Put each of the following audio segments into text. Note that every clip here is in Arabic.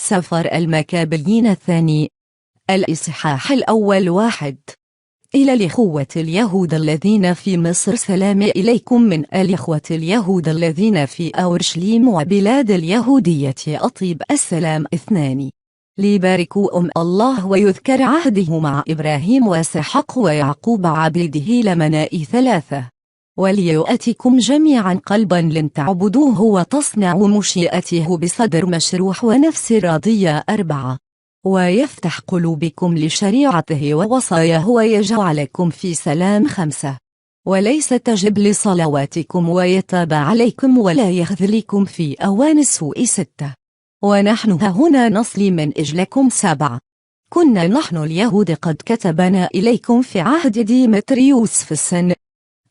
سفر المكابيين الثاني. الإصحاح الأول 1. إلى الإخوة اليهود الذين في مصر، سلام إليكم من الإخوة اليهود الذين في أورشليم وبلاد اليهودية أطيب السلام. 2. ليباركوا الله ويذكر عهده مع إبراهيم وإسحاق ويعقوب عبيده لمناء 3. وليؤتكم جميعا قلبا لن تعبدوه وتصنعوا مشيئته بصدر مشروح ونفس راضية. 4. ويفتح قلوبكم لشريعته ووصاياه ويجعلكم في سلام. 5. وليس تجب لصلواتكم ويتاب عليكم ولا يخذلكم في أوان السوء. 6. ونحن هنا نصلي من أجلكم. 7. كنا نحن اليهود قد كتبنا إليكم في عهد ديمتريوس في السنة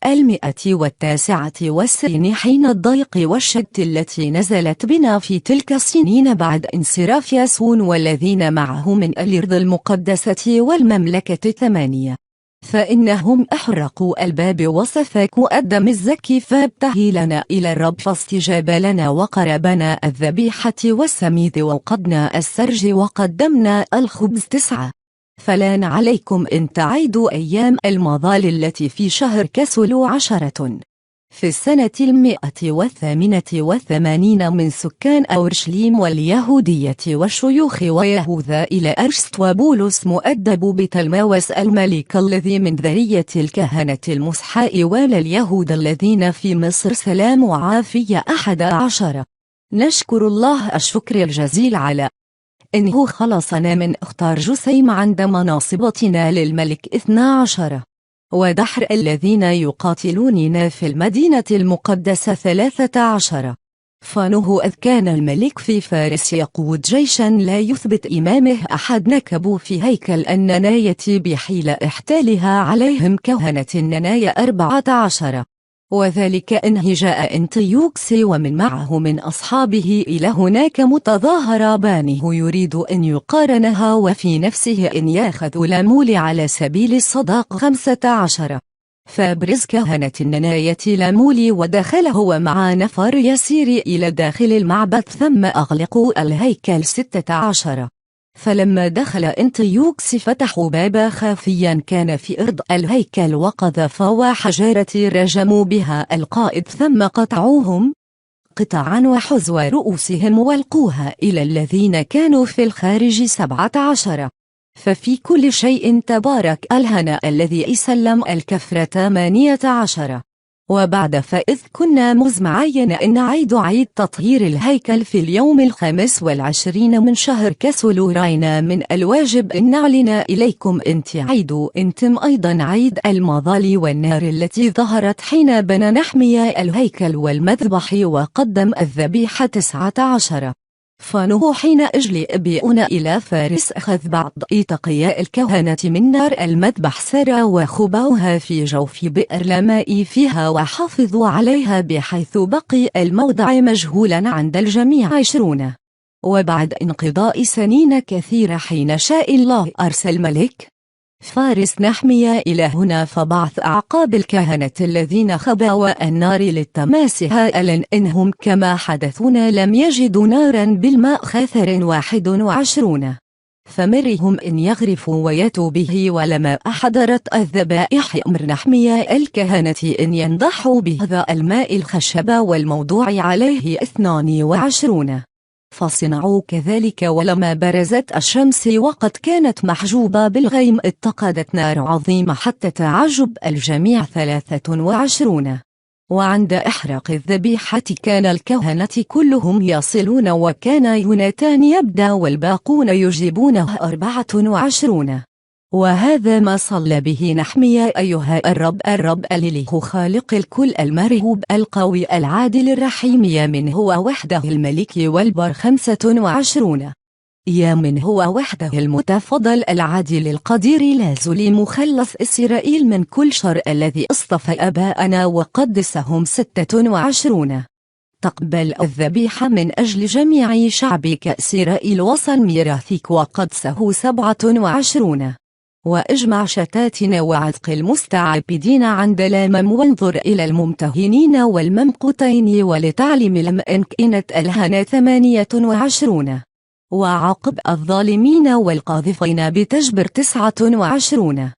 109 حين الضيق والشدة التي نزلت بنا في تلك السنين بعد انصراف ياسون والذين معه من الأرض المقدسة والمملكة 8. فإنهم أحرقوا الباب وسفكوا الدم الزكي فابتهلنا إلى الرب فاستجاب لنا وقربنا الذبيحة والسميد ووقدنا السرج وقدمنا الخبز. 9. فلان عليكم إن تعيدوا أيام المظال التي في شهر كسلو 10 في السنة 188 من سكان أورشليم واليهودية والشيوخ ويهوذا إلى أرشت وبولس مؤدب بتلماوس الملك الذي من ذرية الكهنة المسحاء واليهود الذين في مصر، سلام وعافية. 11. نشكر الله الشكر الجزيل على إنه خلصنا من أخطار جسيم عند مناصبتنا للملك. 12. ودحر الذين يقاتلوننا في المدينة المقدسة. 13. فنه إذ كان الملك في فارس يقود جيشا لا يثبت إمامه أحد، نكبوا في هيكل النناية بحيل احتالها عليهم كهنة النناية. 14. وذلك إنه جاء أنطيوكس ومن معه من أصحابه إلى هناك متظاهر بانه يريد أن يقارنها وفي نفسه أن يأخذ لامول على سبيل الصداق. 15. فابرز كهنة النناية لامول ودخل هو مع نفر يسير إلى داخل المعبد ثم أغلقوا الهيكل. 16. فلما دخل أنطيوكس فتحوا بابا خافيا كان في أرض الهيكل وقذفوا حجارة رجموا بها القائد ثم قطعوهم قطعا وحزوا رؤوسهم والقوها إلى الذين كانوا في الخارج. 17. ففي كل شيء تبارك الهنا الذي سلم الكفر. 18. وبعد فإذ كنا مزمعين أن نعيد عيد تطهير الهيكل في اليوم 25 من شهر كسلو، رأينا من الواجب أن نعلن إليكم أن تعيدوا أنتم أيضا عيد المظال والنار التي ظهرت حين بنى نحميا الهيكل والمذبح وقدم الذبيحة. 19. فنه حين أجل أبيئنا إلى فارس أخذ بعض إتقياء الكهنة من نار المذبح سرى وخباوها في جوف بئر الماء فيها وحافظوا عليها بحيث بقي الموضع مجهولا عند الجميع. 20. وبعد انقضاء سنين كثيرة حين شاء الله أرسل ملك فارس نحميا إلى هنا فبعث أعقاب الكهنة الذين خباوا النار للتماسها ألن إنهم كما حدثونا لم يجدوا نارا بالماء. 21. فمرهم إن يغرفوا ويتوا به ولما أحضرت الذبائح أمر نحميا الكهنة إن ينضحوا بهذا الماء الخشب والموضوع عليه. 22. فصنعوا كذلك ولما برزت الشمس وقد كانت محجوبة بالغيم اتقدت نار عظيمة حتى تعجب الجميع. 23. وعند إحراق الذبيحة كان الكهنة كلهم يصلون وكان يوناتان يبدأ والباقون يجيبونه. 24. وهذا ما صلى به نحميا أيها الرب الإله خالق الكل المرهوب القوي العادل الرحيم، يا من هو وحده الملك والبر. 25. يا من هو وحده المتفضل العادل القدير لازل مخلص إسرائيل من كل شر الذي اصطفى أباءنا وقدسهم. 26. تقبل الذبيحة من أجل جميع شعبك إسرائيل وصل ميراثك وقدسه. 27. وأجمع شتاتنا وعتق المستعبدين عند لامم وانظر إلى الممتهنين والممقوتين ولتعلم لم إن كانت الهنا. 28. وعاقب الظالمين والقاذفين بتجبر 29،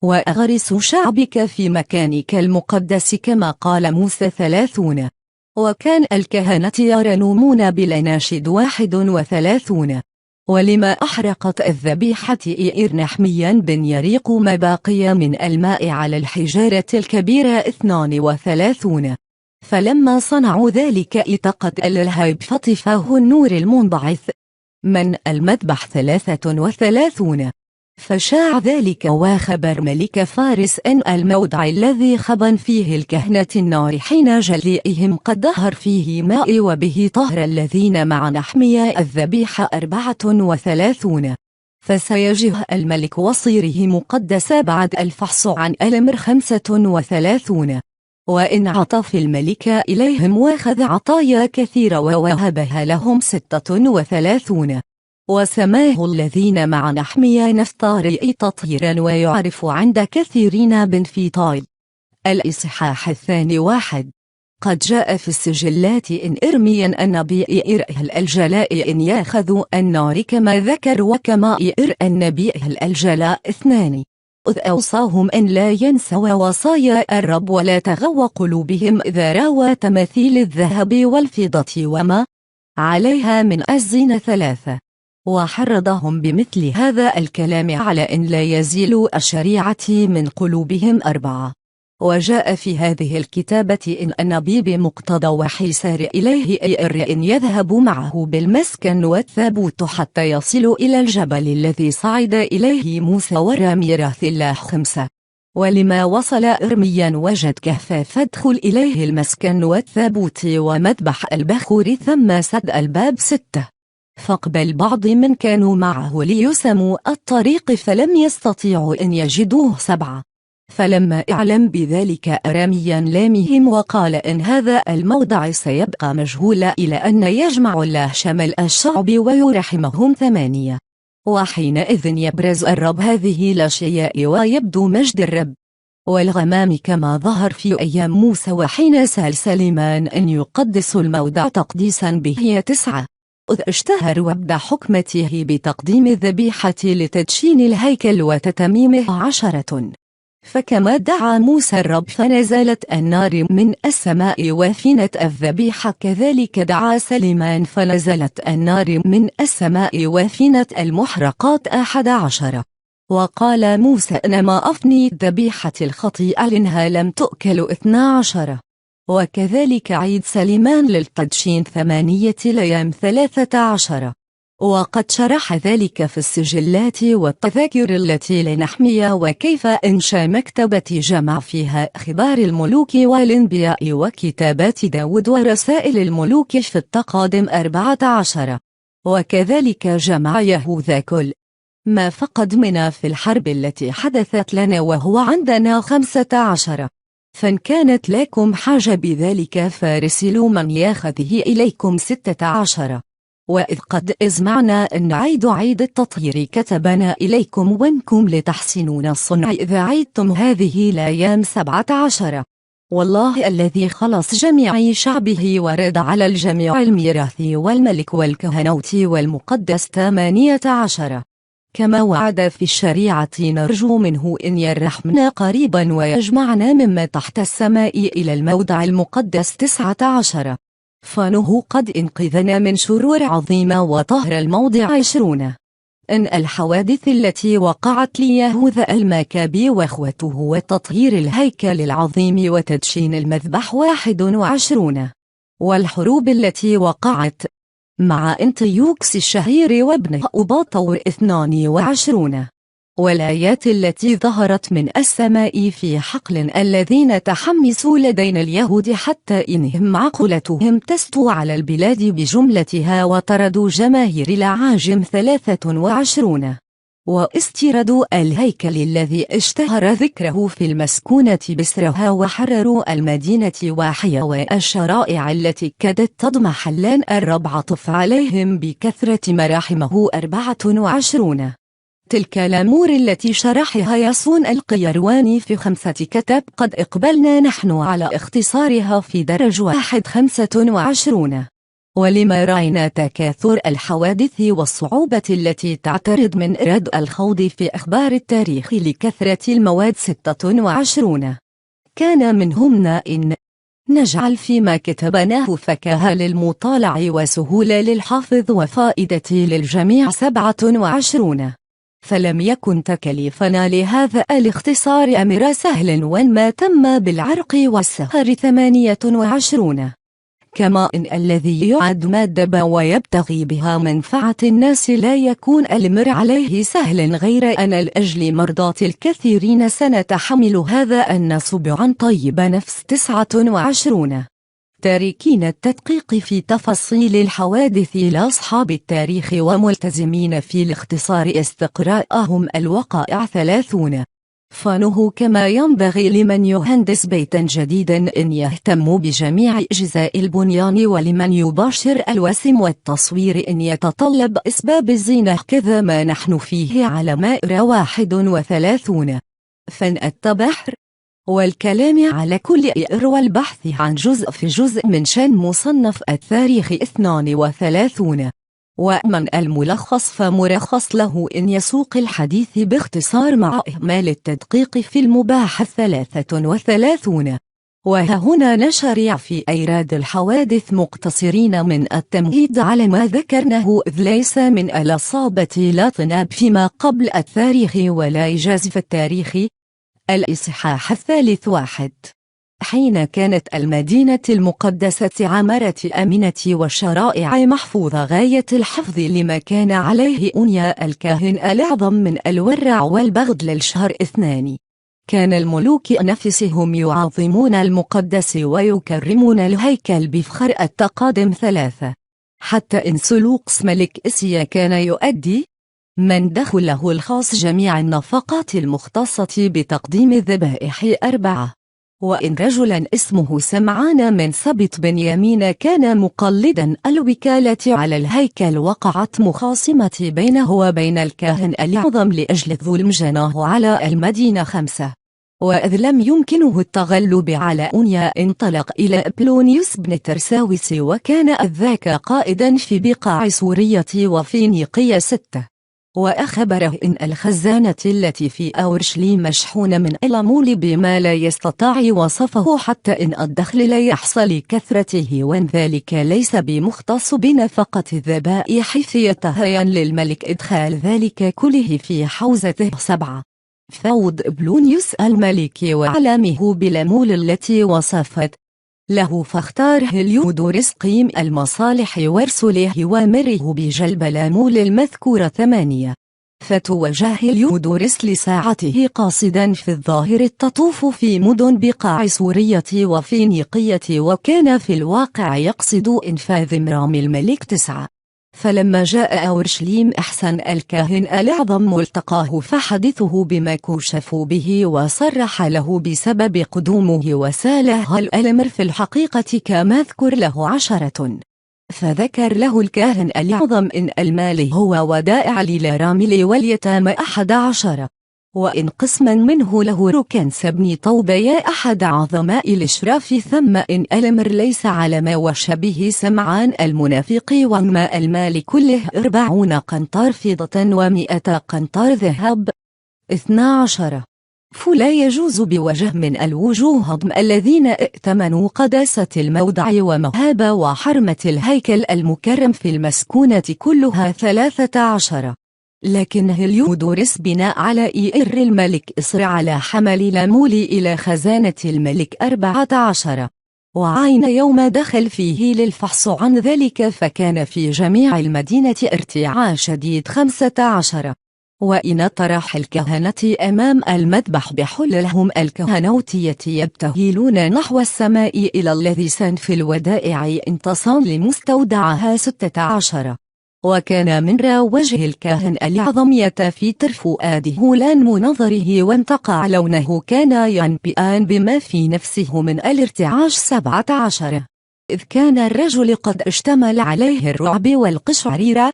وأغرس شعبك في مكانك المقدس كما قال موسى 30. وكان الكهنة يرنمون بالأناشيد 31. ولما أحرقت الذبيحة إير نحميا بن يريق ما بقي من الماء على الحجارة الكبيرة 32. فلما صنعوا ذلك اتقت الهيب فطفاه النور المنبعث من المذبح 33. فشاع ذلك وخبر ملك فارس أن الموضع الذي خبن فيه الكهنة النار حين جليئهم قد ظهر فيه ماء وبه طهر الذين مع نحميا الذبيحة 34. فسيجه الملك وصيره مقدسا بعد الفحص عن الأمر 35. وإن عطف الملك إليهم واخذ عطايا كثيرة ووهبها لهم 36. وسماه الذين مع نحميا نفتاري تطهيرا ويعرف عند كثيرين بنفيطاي. الإصحاح 2. قد جاء في السجلات إن إرميا النبي إرأهل الجلاء إن ياخذوا النار كما ذكر وكما إر النبي الجلاء 2. إذ أوصاهم أن لا ينسوا وصايا الرب ولا تغوى قلوبهم إذا راوا تماثيل الذهب والفضة وما عليها من الزينة 3. وحرضهم بمثل هذا الكلام على أن لا يزيلوا الشريعة من قلوبهم 4. وجاء في هذه الكتابة إن النبي بمقتضى وحي سار إليه إر إن يذهب معه بالمسكن والثابوت حتى يصلوا إلى الجبل الذي صعد إليه موسى وراميراث الله 5. ولما وصل إرميا وجد كهفا فادخل إليه المسكن والثابوت ومذبح البخور ثم سد الباب 6. فاقبل بعض من كانوا معه ليسموا الطريق فلم يستطيعوا أن يجدوه 7. فلما اعلم بذلك أراميا لامهم وقال إن هذا الموضع سيبقى مجهولا إلى أن يجمع الله شمل الشعب ويرحمهم 8. وحينئذ يبرز الرب هذه الأشياء ويبدو مجد الرب والغمام كما ظهر في أيام موسى وحين سأل سليمان أن يقدس الموضع تقديسا به 9. إذ اشتهر وابدأ حكمته بتقديم الذبيحة لتدشين الهيكل وتتميمه 10. فكما دعا موسى الرب فنزلت النار من السماء وفنت الذبيحة كذلك دعا سليمان فنزلت النار من السماء وفنت المحرقات 11. وقال موسى إنما أفني ذبيحة الخطيئة لأنها لم تؤكل 12. وكذلك عيد سليمان للتدشين 8 أيام 13. وقد شرح ذلك في السجلات والتذاكر التي لنحميا وكيف إنشا مكتبة جمع فيها أخبار الملوك والأنبياء وكتابات داود ورسائل الملوك في التقادم 14. وكذلك جمع يهوذا كل ما فقد منا في الحرب التي حدثت لنا وهو عندنا 15. فإن كانت لكم حاجة بذلك فارسلوا من ياخذه إليكم 16. وإذ قد أزمعنا أن عيد التطهير كتبنا إليكم وانكم لتحسنون الصنع إذا عيدتم هذه الأيام 17. والله الذي خلص جميع شعبه ورد على الجميع الميراث والملك والكهنوت والمقدس 18. كما وعد في الشريعة نرجو منه إن يرحمنا قريبا ويجمعنا مما تحت السماء إلى الموضع المقدس 19. فنه قد انقذنا من شرور عظيمة وطهر الموضع 20. إن الحوادث التي وقعت ليهوذا المكابي واخوته وتطهير الهيكل العظيم وتدشين المذبح 21. والحروب التي وقعت مع انطيوكس الشهير وابن أباطور 22. والآيات التي ظهرت من السماء في حقل الذين تحمسوا لدينا اليهود حتى إنهم عقلتهم تستو على البلاد بجملتها وطردوا جماهير العاجم 23. واستردوا الهيكل الذي اشتهر ذكره في المسكونة بسرها وحرروا المدينة واحية والشرائع التي كادت تضمح لان الرب عطف عليهم بكثرة مراحمه 24. تلك الأمور التي شرحها ياسون القيرواني في 5 كتاب قد اقبلنا نحن على اختصارها في درج 1 25. ولما رأينا تكاثر الحوادث والصعوبة التي تعترض من إراد الخوض في أخبار التاريخ لكثرة المواد 26 كان منهمنا إن نجعل فيما كتبناه فكاهة للمطالع وسهولة للحافظ وفائدة للجميع 27. فلم يكن تكليفنا لهذا الاختصار أمر سهل وما تم بالعرق والسهر 28. كما إن الذي يعد مادة ويبتغي بها منفعة الناس لا يكون الأمر عليه سهل غير أن لأجل مرضاة الكثيرين سنتحمل هذا النصب عن طيب نفس 29. تاركين التدقيق في تفاصيل الحوادث لأصحاب التاريخ وملتزمين في الاختصار استقراءهم الوقائع 30. فانه كما ينبغي لمن يهندس بيتا جديدا أن يهتم بجميع أجزاء البنيان ولمن يباشر الوسم والتصوير أن يتطلب أسباب الزينة كذا ما نحن فيه على مائر 31. فن التبحر والكلام على كل إئر والبحث عن جزء في جزء من شأن مصنف التاريخ 32. ومن الملخص فمرخص له إن يسوق الحديث باختصار مع إهمال التدقيق في المباحث 33. وها هنا نشرع في أيراد الحوادث مقتصرين من التمهيد على ما ذكرناه إذ ليس من الإصابة لا طناب فيما قبل التاريخ ولا إيجاز في التاريخ. الإصحاح 1. حين كانت المدينة المقدسة عامرة أمنة والشرائع محفوظة غاية الحفظ لما كان عليه أنيا الكاهن الأعظم من الورع والبغض للشهر 2. كان الملوك نفسهم يعظمون المقدس ويكرمون الهيكل بفخر التقادم 3. حتى إن سلوقس ملك إسيا كان يؤدي من دخله الخاص جميع النفقات المختصة بتقديم الذبائح 4. وإن رجلا اسمه سمعان من سبط بنيامين كان مقلدا الوكالة على الهيكل وقعت مخاصمة بينه وبين الكاهن الأعظم لأجل الظلم جناه على المدينة 5. وإذ لم يمكنه التغلب على أنيا انطلق إلى أبلونيوس بن ترساوس وكان ذاك قائدا في بقاع سورية وفينيقية 6. وأخبره إن الخزانة التي في أورشليم مشحونة من المول بما لا يستطاع وصفه حتى إن الدخل لا يحصل كثرته وإن ذلك ليس بمختص بنفقة الذبائح فيتهين للملك إدخال ذلك كله في حوزته 7. فوض أبلونيوس الملك وعلامه بالأمول التي وصفت له فاختار هليودورس قيم المصالح وارسله وامره بجلب الأمول المذكورة 8. فتوجه هليودورس لساعته قاصدا في الظاهر التطوف في مدن بقاع سورية وفينيقية وكان في الواقع يقصد إنفاذ مرام الملك 9. فلما جاء أورشليم أحسن الكاهن الأعظم ملتقاه فحدثه بما كشفوا به وصرح له بسبب قدومه وساله الأمر في الحقيقة كما اذكر له 10. فذكر له الكاهن الأعظم إن المال هو ودائع للأرامل واليتامى 11. وإن قسما منه له ركنس بن طوبيا أحد عظماء الإشراف ثم إن الأمر ليس على ما وشبه سمعان المنافق وما المال كله 40 قنطار فضة و100 قنطار ذهب 12. فلا يجوز بوجه من الوجوه ضم الذين ائتمنوا قداسة الموضع ومهابة وحرمة الهيكل المكرم في المسكونة كلها 13. لكن هليودورس بناء على إير الملك إصر على حمل الأمول إلى خزانة الملك 14. وعين يوم دخل فيه للفحص عن ذلك فكان في جميع المدينة ارتعاع شديد 15. وإن طرح الكهنة أمام المذبح بحللهم الكهنوتية يبتهلون نحو السماء إلى الذي سن في الودائع انتصان لمستودعها 16. وكان من وجه الكاهن الأعظم يتفيتر فؤاده لان منظره وانتقع لونه كان ينبئان بما في نفسه من الارتعاش 17. إذ كان الرجل قد اشتمل عليه الرعب والقشعريرة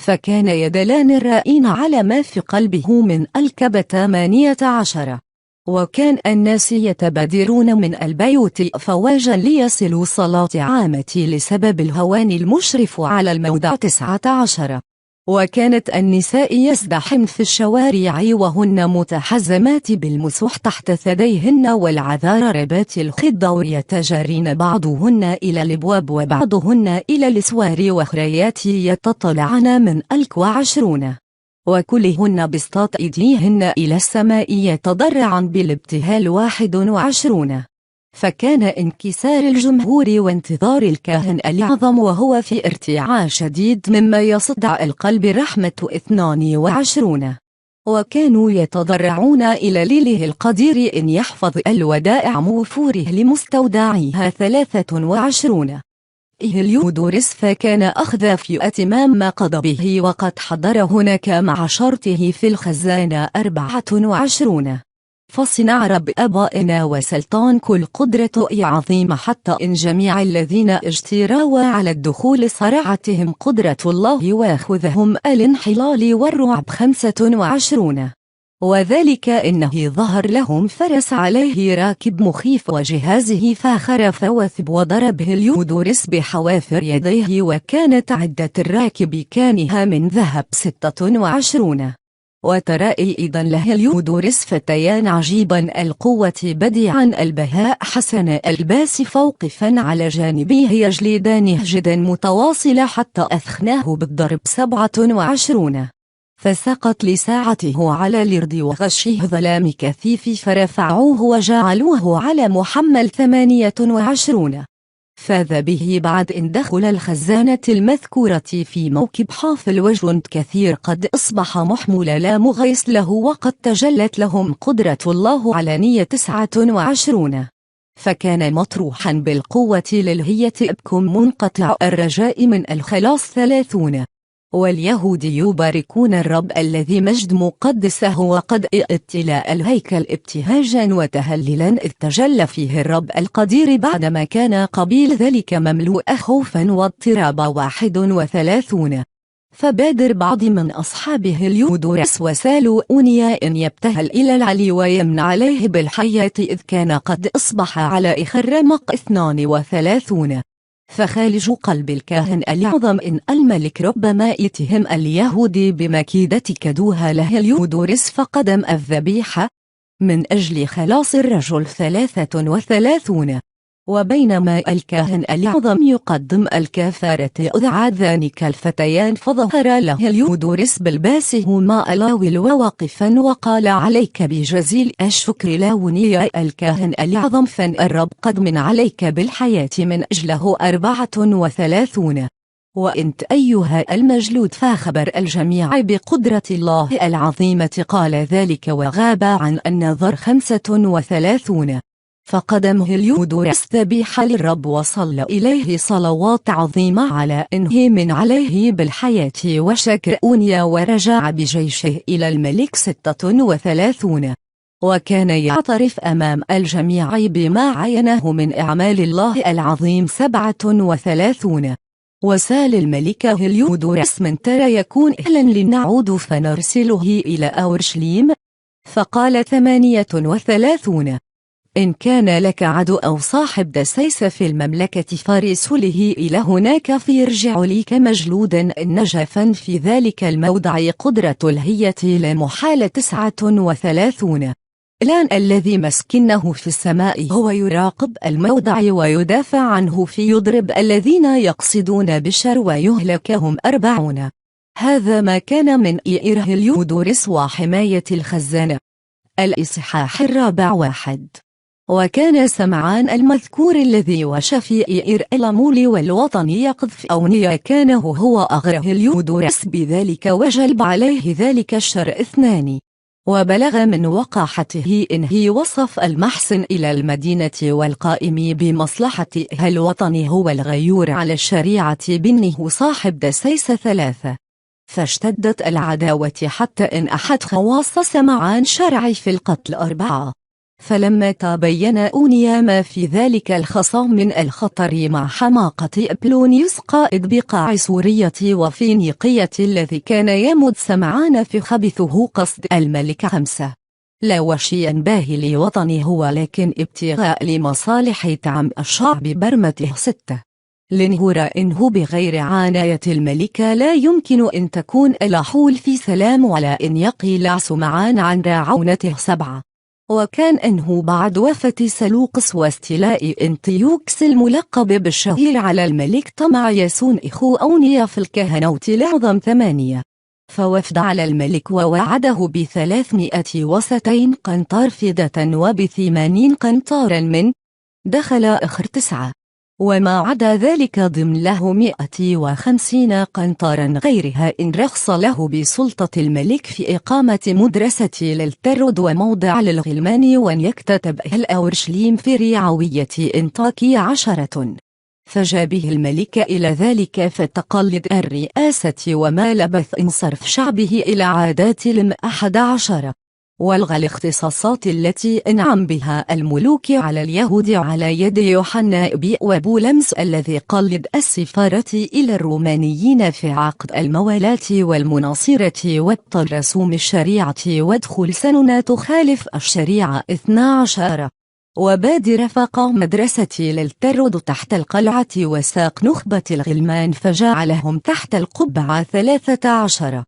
فكان يدلان الرائين على ما في قلبه من الكبة 18. وكان الناس يتبادرون من البيوت أفواجا ليصلوا صلاة عامة لسبب الهوان المشرف على الموضع 19. وكانت النساء يزدحمن في الشوارع وهن متحزمات بالمسوح تحت ثديهن والعذارربات الخضر يتجارين بعضهن إلى الأبواب وبعضهن إلى الأسوار وخريات يتطلعن من 20. وكلهن بسطات أيديهن إلى السماء يتضرعن بالابتهال 21. فكان انكسار الجمهور وانتظار الكاهن الأعظم وهو في ارتعاش شديد مما يصدع القلب رحمة 22. وكانوا يتضرعون إلى ليله القدير إن يحفظ الودائع موفوره لمستودعيها 23. هليودورس فكان أخذ في أتمام ما قضى به وقد حضر هناك مع شرطه في الخزانة 24. فصنع رب أبائنا وسلطان كل قدرة عظيمة حتى إن جميع الذين اجتروا على الدخول صرعتهم قدرة الله واخذهم الانحلال والرعب 25. وذلك إنه ظهر لهم فرس عليه راكب مخيف وجهازه فاخر فوثب وضرب هليودورس بحوافر يديه وكانت عدة الراكب كانها من ذهب 26. وترى أيضا لهليودورس فتيان عجيبا القوة بديعا البهاء حسن الباس فوقفا على جانبيه يجلدانه جدا متواصلة حتى أثخناه بالضرب 27. فسقط لساعته على الأرض وغشه ظلام كثيف فرفعوه وجعلوه على محمل 28. فاذ به بعد إن دخل الخزانة المذكورة في موكب حافل وجند كثير قد أصبح محمول لا مغيس له وقد تجلت لهم قدرة الله علانية 29. فكان مطروحا بالقوة للهية إبكم منقطع الرجاء من الخلاص 30. واليهود يباركون الرب الذي مجد مقدسه وقد ائتلاء الهيكل ابتهاجا وتهللا إذ تجلى فيه الرب القدير بعدما كان قبيل ذلك مملوء خوفا واضطراب 31. فبادر بعض من أصحابه هليودورس وسالوا أونيا إن يبتهل إلى العلي ويمن عليه بالحياة إذ كان قد أصبح على إخر رمق 32. فخالج قلب الكاهن الأعظم إن الملك ربما يتهم اليهود بمكيدة كدوها لهليودورس فقدم الذبيحة من أجل خلاص الرجل 33. وبينما الكاهن الأعظم يقدم الكفارة أذعى ذلك الفتيان فظهر لهليودورس بلباسه ماء لاول وواقفا وقال عليك بجزيل الشكر لاونيا الكاهن الأعظم فان الرب قد من عليك بالحياة من أجله 34. وأنت أيها المجلود فخبر الجميع بقدرة الله العظيمة قال ذلك وغاب عن النظر 35. فقدم هليودورس ذبيحة للرب وصلى إليه صلوات عظيمة على إنه من عليه بالحياة وشكر أونيا ورجع بجيشه إلى الملك 36. وكان يعترف أمام الجميع بما عينه من أعمال الله العظيم 37. وسال الملك هليودورس من ترى يكون أهلا لنعود فنرسله إلى أورشليم فقال 38. إن كان لك عدو أو صاحب دسيس في المملكة فارسله إلى هناك فيرجع لي كمجلودا إن نجفا في ذلك الموضع قدرة الهية لمحال 39. الآن الذي مسكنه في السماء هو يراقب الموضع ويدافع عنه في يضرب الذين يقصدون بالشر ويهلكهم 40. هذا ما كان من إير هليودورس وحماية الخزانة. الإصحاح 1. وكان سمعان المذكور الذي وشفي إير الأمول والوطن يقذف أونيا كان هو أغر هليودورس بذلك وجلب عليه ذلك الشر 2. وبلغ من وقاحته إنه وصف المحسن إلى المدينة والقائم بمصلحتها الوطن هو الغيور على الشريعة بنه صاحب دسيس 3. فاشتدت العداوة حتى إن أحد خواص سمعان شرعي في القتل 4. فلما تبين أونيا ما في ذلك الخصام من الخطر مع حماقة أبلونيوس قائد بقاع سورية وفينيقية الذي كان يمد سمعان في خبثه قصد الملك 5. لا وشيا باهي لوطنه ولكن ابتغاء لمصالح تعم الشعب برمته 6. لنهور إنه بغير عناية الملكة لا يمكن أن تكون الحول في سلام ولا أن يقيل سمعان عن رعونته 7. وكان أنه بعد وفاة سلوقس واستيلاء أنطيوكس الملقب بالشهير على الملك طمع ياسون إخو أونيا في الكهنوت الأعظم 8. فوفد على الملك ووعده ب302 قنطار فضة وب80 قنطارا من دخل آخر 9. وما عدا ذلك ضمن له 150 قنطارا غيرها إن رخص له بسلطة الملك في إقامة مدرسة للترد وموضع للغلمان وأن يكتتب أهل أورشليم في رعوية أنطاكية 10. فجاء به الملك إلى ذلك فتقلد الرئاسة وما لبث انصرف شعبه إلى عادات لم 11. والغى الاختصاصات التي انعم بها الملوك على اليهود على يد يوحنا ابي وبولمس الذي قلد السفارة إلى الرومانيين في عقد الموالاة والمناصرة وابطل رسوم الشريعة وادخل سنن تخالف الشريعة 12. وبادر فقع مدرسة للترد تحت القلعة وساق نخبة الغلمان فجعلهم تحت القبعة 13.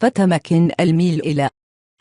فتمكن الميل إلى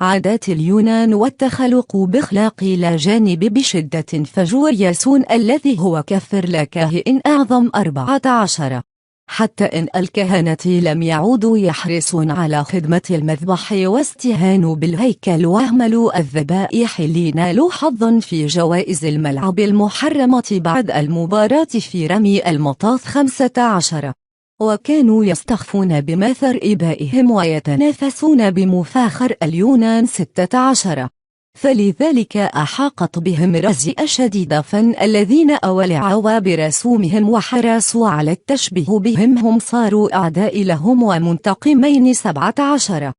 عادات اليونان والتخلق بإخلاق لا جانب بشدة فجور ياسون الذي هو كفر لا كاهن أعظم 14. حتى إن الكهنة لم يعودوا يحرصون على خدمة المذبح واستهانوا بالهيكل واهملوا الذبائح لينالوا حظا في جوائز الملعب المحرمة بعد المباراة في رمي المطاط 15. وكانوا يستخفون بماثر إبائهم ويتنافسون بمفاخر اليونان 16. فلذلك أحاقت بهم رزئة شديدة فن الذين أولعوا برسومهم وحرصوا على التشبيه بهم هم صاروا أعداء لهم ومنتقمين 17.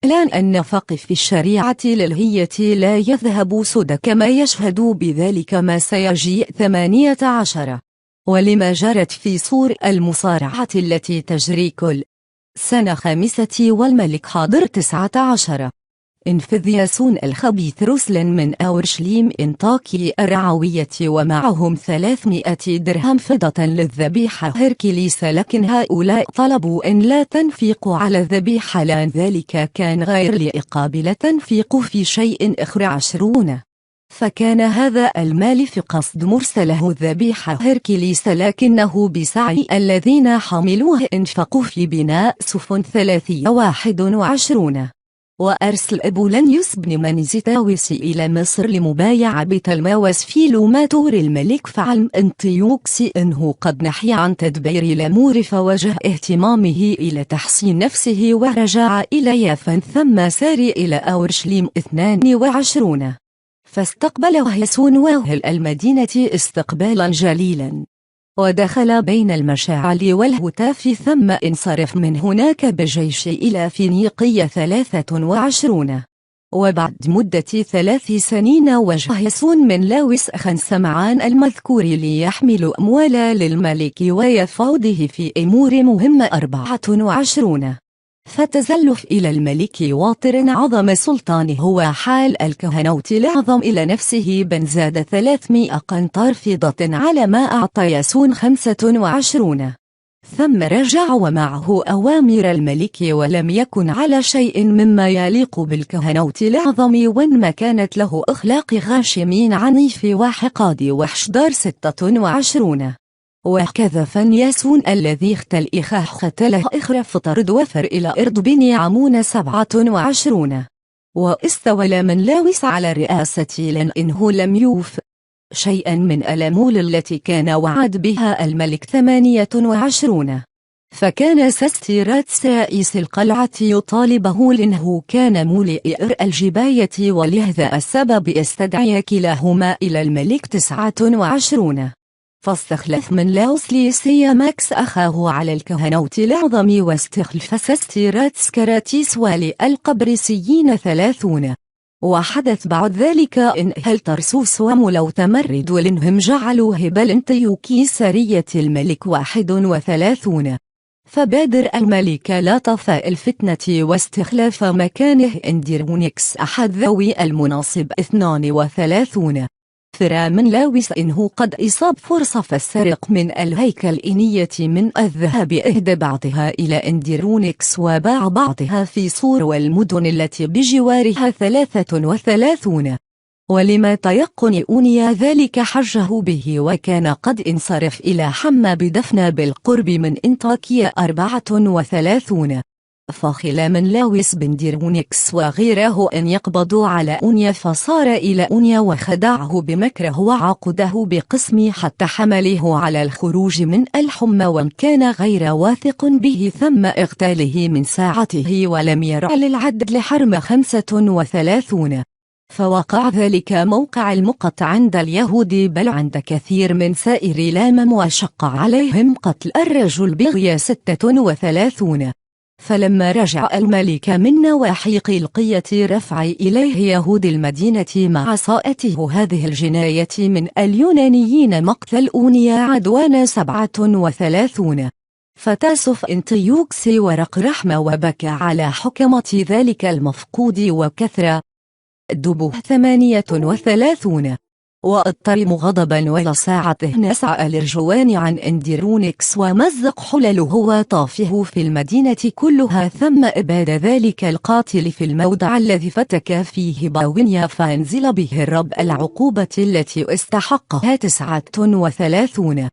لأن النفق في الشريعة للهية لا يذهب سدى كما يشهد بذلك ما سيجيء 18. ولما جرت في صور المصارعة التي تجري كل سنة 5 والملك حاضر 19. انفذ ياسون الخبيث رسلا من أورشليم أنطاكي الرعوية ومعهم 300 درهم فضة للذبيحة هركليس لكن هؤلاء طلبوا أن لا تنفقوا على الذبيحة لأن ذلك كان غير لإقابل تنفيق في شيء آخر 20. فكان هذا المال في قصد مرسله الذبيحة هركليس لكنه بسعي الذين حملوه انفقوا في بناء سفن 21. وأرسل أبولانيوس بن منزتاوس إلى مصر لمبايع بطلماوس في لوماتور الملك فعلم أنطيوكس أنه قد نحي عن تدبير الأمور فوجه اهتمامه إلى تحصين نفسه ورجع إلى يافن ثم سار إلى أورشليم 22. فاستقبله ياسون واهل المدينة استقبالا جليلا ودخل بين المشاعل والهتاف ثم انصرف من هناك بجيش إلى فينيقية 23. وبعد مدة 3 سنين وجه ياسون من لاوس أخا سمعان المذكور ليحمل أموال للملك ويفاوضه في أمور مهمة 24. فتزلف إلى الملك واطر عظم سلطانه وحال الكهنوت الأعظم إلى نفسه بن زاد 300 قنطار فضة على ما أعطى ياسون 25. ثم رجع ومعه أوامر الملك ولم يكن على شيء مما يليق بالكهنوت الأعظم وإنما كانت له أخلاق غاشمين عنيف وحقاد وحشدار 26. وهكذا فن ياسون الذي اختل إخاه قتله إخر فطرد وفر إلى إرض بن عمون 27. واستولى من لاوس على الرئاسة لأنه لم يوف شيئا من الأمول التي كان وعد بها الملك 28. فكان سستيراتس رئيس القلعة يطالبه لأنه كان مولئ الجباية ولهذا السبب استدعي كلاهما إلى الملك 29. فاستخلف من لاوس ليسيا ماكس أخاه على الكهنوت الأعظم واستخلف سستيراتس كراتيس والي القبرسيين 30. وحدث بعد ذلك إن أهل ترسوس وملو تمرد لأنهم جعلوا هبل أنطيوكي سرية الملك 31. فبادر الملك لطفاء الفتنة واستخلاف مكانه إندرونيكس أحد ذوي المناصب 32. فرامن لاويس إنه قد إصاب فرصة فالسرق من الهيكل إنية من الذهب إهدى بعضها إلى إندرونيكس وباع بعضها في صور والمدن التي بجوارها 33. ولما تيقن أونيا ذلك حجه به وكان قد انصرف إلى حمى بدفنة بالقرب من انطاكيا 34. فخلا من لاويس بن ديرونيكس وغيره أن يقبضوا على أونيا فصار إلى أونيا وخدعه بمكره وعقده بقسم حتى حمله على الخروج من الحمى وإن كان غير واثق به ثم اغتاله من ساعته ولم يرع للعد لحرم 35. فوقع ذلك موقع المقت عند اليهود بل عند كثير من سائر لامم وشق عليهم قتل الرجل بغي 36. فلما رجع الملك من نواحي قلقية رفع إليه يهود المدينة مع صائته هذه الجناية من اليونانيين مقتل أونيا عدوان 37. فتاسف انتيوكس ورق رحمة وبكى على حكمة ذلك المفقود وكثر دبه 38. واضطرم غضبا ولساعته نسعى الرجوان عن اندرونيكس ومزق حلله وطافه في المدينة كلها ثم أباد ذلك القاتل في الموضع الذي فتك فيه باونيا فانزل به الرب العقوبة التي استحقها 39.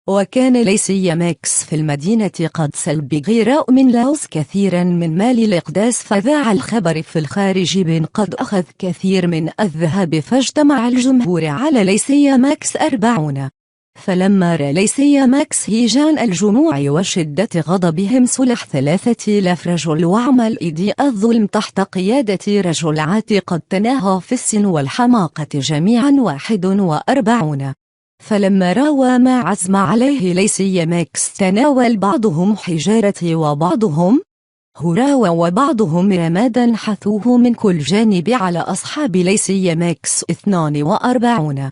وكان ليسي ماكس في المدينة قد سلب غيراء من لاوس كثيرا من مال الإقداس فذاع الخبر في الخارج بن قد أخذ كثير من الذهب فاجتمع الجمهور على ليسي ماكس 40. فلما رأى ليسي ماكس هيجان الجموع وشدة غضبهم سلح 3000 رجل وعمل إيدي الظلم تحت قيادة رجل عاتق قد تناهى في السن والحماقة جميعا 41. فلما راوى ما عزم عليه ليسي ماكس تناول بعضهم حجارة وبعضهم هراوى وبعضهم رمادا حثوه من كل جانب على أصحاب ليسي ماكس 42.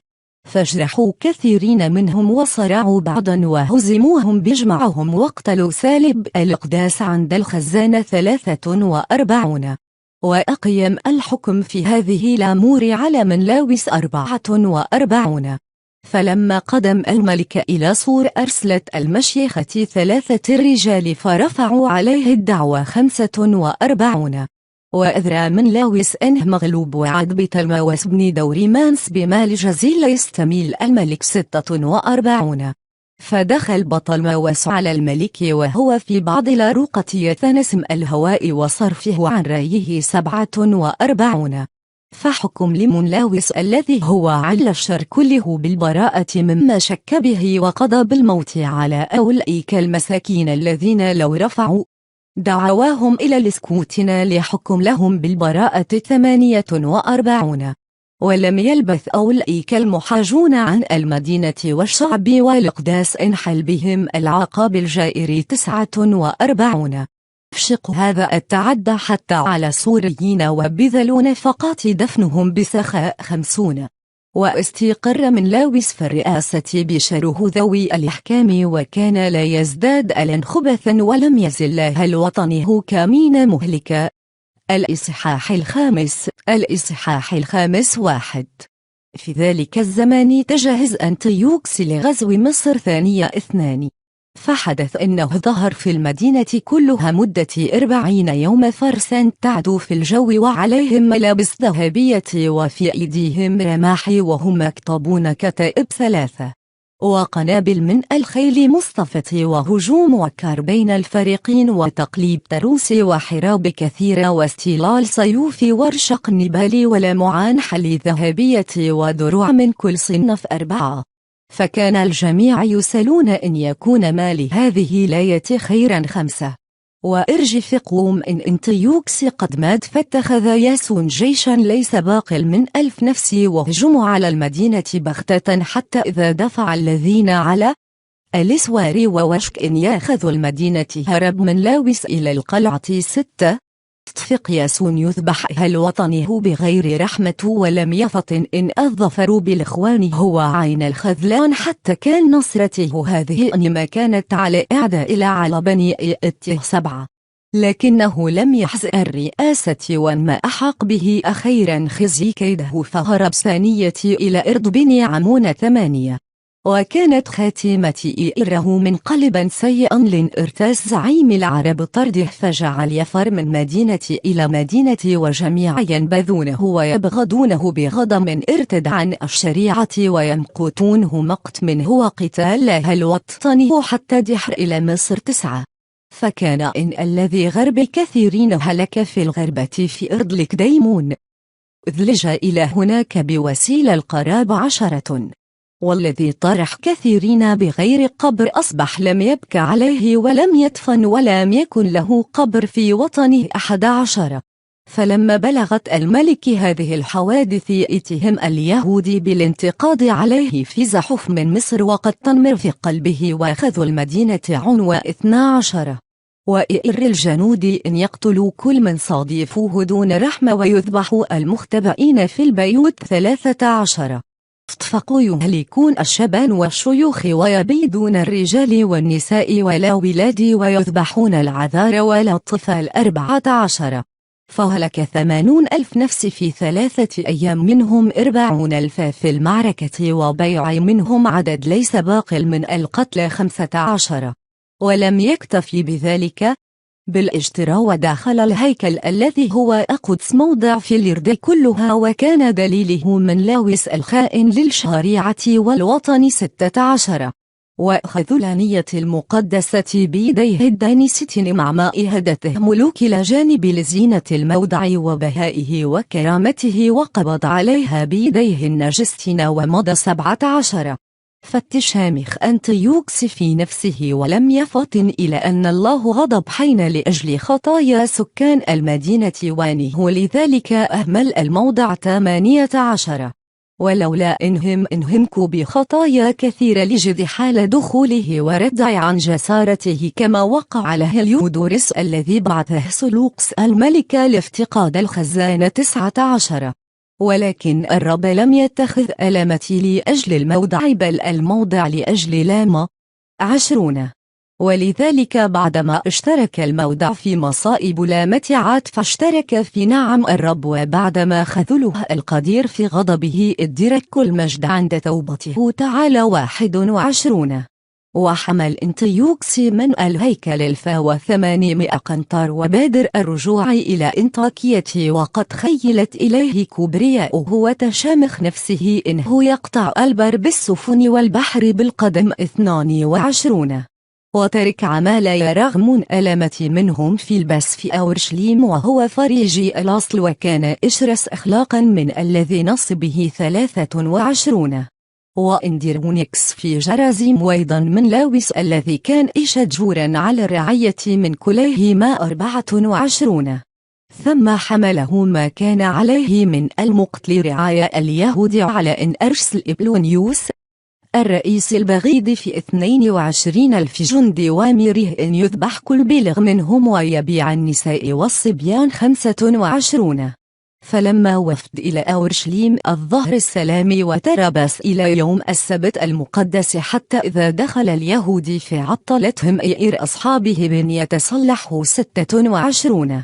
فاجرحوا كثيرين منهم وصرعوا بعضا وهزموهم بجمعهم واقتلوا سالب الإقداس عند الخزانة 43. وأقيم الحكم في هذه الأمور على من لاويس 44. فلما قدم الملك إلى صور أرسلت المشيخة 3 رجال فرفعوا عليه الدعوى 45. وأذرى من لاويس أنه مغلوب وعد بتلموس بن دوريمانس بمال جزيل يستميل الملك 46. فدخل بطلموس على الملك وهو في بعض الأروقة يتنسم الهواء وصرفه عن رأيه 47. فحكم لمنلاوس الذي هو على الشر كله بالبراءة مما شك به وقضى بالموت على أولئك المساكين الذين لو رفعوا دعواهم إلى الاسكوتنا لحكم لهم بالبراءة 48. ولم يلبث أولئك المحاجون عن المدينة والشعب والإقداس انحل بهم العقاب الجائر 49. شق هذا التعدى حتى على السوريين وبذلوا نفقات دفنهم بسخاء 50. واستقر من لاويس في الرئاسة بشره ذوي الإحكام وكان لا يزداد ألا خبثا ولم يزل لها وطنه كمين مهلكا. الإصحاح الخامس 1. في ذلك الزمان تجهز أنتيوكس لغزو مصر 2. فحدث أنه ظهر في المدينة كلها مدة 40 يوم فرسا تعدو في الجو وعليهم ملابس ذهبية وفي أيديهم رماح وهم مكتبون كتائب 3 وقنابل من الخيل مصطفة وهجوم وكار بين الفريقين وتقليب تروس وحراب كثيرة واستيلال سيوف ورشق نبال ولمعان حل ذهبية ودروع من كل صنف 4. فكان الجميع يسألون إن يكون مال هذه لاية خيرا 5. وإرجف قوم إن انتيوكس قد مات فاتخذ ياسون جيشا ليس باقل من 1000 نفس وهجموا على المدينة بغتة حتى إذا دفع الذين على الإسوار ووشك إن ياخذوا المدينة هرب من لاويس إلى القلعة 6. فقياس يذبح الوطن هو بغير رحمة ولم يفطن إن الظفر بالإخوان هو عين الخذلان حتى كان نصرته هذه إنما كانت على إعداء إلى على بني إته 7 لكنه لم يحز الرئاسة وما أحق به أخيرا خزي كيده فهرب ثانية إلى إرض بني عمون 8 وكانت خاتمة إيره منقلبا سيئا لإرتاس زعيم العرب طرده فجعل يفر من مدينة إلى مدينة وجميع ينبذونه ويبغضونه بغضب ارتد عن الشريعة ويمقتونه مقت منه وقتال الوطن حتى دحر إلى مصر 9 فكان إن الذي غرب كثيرين هلك في الغربة في أرض الكديمون إذ لجأ إلى هناك بوسيلة القراب 10 والذي طرح كثيرين بغير قبر أصبح لم يبك عليه ولم يدفن ولم يكن له قبر في وطنه 11 فلما بلغت الملك هذه الحوادث ائتهم اليهود بالانتقاد عليه في زحف من مصر وقد تنمر في قلبه وأخذوا المدينة عنوى 12 وإئر الجنود إن يقتلوا كل من صادفوه دون رحمة ويذبحوا المختبئين في البيوت 13 اتفقوا يهلكون الشبان والشيوخ ويبيدون الرجال والنساء ولا ولاد ويذبحون العذار ولا الطفل 14 فهلك 80,000 نفس في 3 أيام منهم 40,000 في المعركة وبيع منهم عدد ليس باقل من القتلى 15 ولم يكتفي بذلك بل اجترى ودخل الهيكل الذي هو أقدس موضع في الأرض كلها وكان دليله من لاوس الخائن للشريعة والوطن 16 وأخذوا الآنية المقدسة بيديه الدانستين مع مائدته ملوك إلى جانب لزينة الموضع وبهائه وكرامته وقبض عليها بيديه النجستين ومضى 17 فتش شامخ أنطيوكس في نفسه ولم يفطن إلى أن الله غضب حين لأجل خطايا سكان المدينة وانه لذلك أهمل الموضع 18 ولولا انهمكوا بخطايا كثيرة لجد حال دخوله وردع عن جسارته كما وقع له اليودورس الذي بعثه سلوقس الملك لافتقاد الخزانة 19 ولكن الرب لم يتخذ ألمتي لأجل الموضع بل الموضع لأجل لاما 20 ولذلك بعدما اشترك الموضع في مصائب لامة عاد فاشترك في نعم الرب وبعدما خذله القدير في غضبه ادرك المجد عند توبته تعالى 21 وحمل أنطيوكس من الهيكل 1800 قنطار وبادر الرجوع إلى أنطاكية وقد خيلت إليه كبرياؤه وتشامخ نفسه إنه يقطع البر بالسفن والبحر بالقدم 22 وترك عمالا رغم ألمة منهم في البس في أورشليم وهو فريجي الأصل وكان إشرس أخلاقا من الذي نص به 23 وإنديرونيكس في جرازيم وأيضا من لاوس الذي كان إشجورا على الرعية من كليهما 24 ثم حمله ما كان عليه من المقتل رعاية اليهود على إن أرسل إبلونيوس الرئيس البغيض في 22,000 جند وامره أن يذبح كل بلغ منهم ويبيع النساء والصبيان 25 فلما وفد إلى أورشليم الظهر السلام وتربص إلى يوم السبت المقدس حتى إذا دخل اليهود في عطلتهم إير أصحابه بن يتصلحوا 26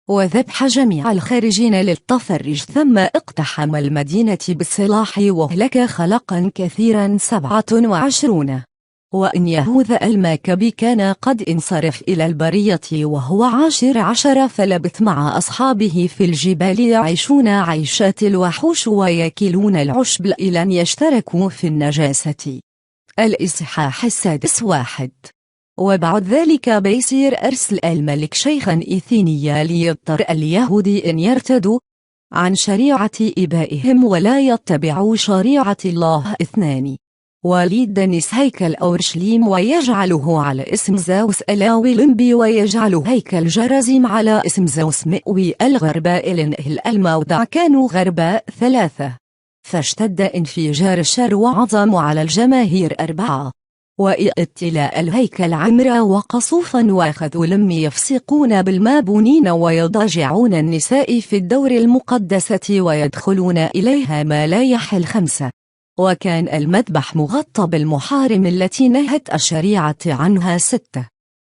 وذبح جميع الخارجين للتفرج ثم اقتحم المدينة بالسلاح وهلك خلقا كثيرا 27 وإن يهوذا الماكبي كان قد انصرف إلى البرية وهو 10 فلبث مع أصحابه في الجبال يعيشون عيشات الوحوش ويكلون العشب إلى أن يشتركوا في النجاسة الإصحاح 1 وبعد ذلك بيصير أرسل الملك شيخا إثينيا ليضطر اليهود أن يرتدوا عن شريعة إبائهم ولا يتبعوا شريعة الله 2 وليد دنس هيكل أورشليم ويجعله على اسم زاوس الأولمبي ويجعل هيكل جرازيم على اسم زاوس مئوي الغرباء لأن الموضع كانوا غرباء 3 فاشتد انفجار الشر وعظم على الجماهير 4 وإطلاء الهيكل عمرا وقصوفا، وأخذوا لم يفسقون بالمابونين ويضاجعون النساء في الدور المقدسة ويدخلون إليها ما لا يحل 5. وكان المذبح مغطى بالمحارم التي نهت الشريعة عنها 6.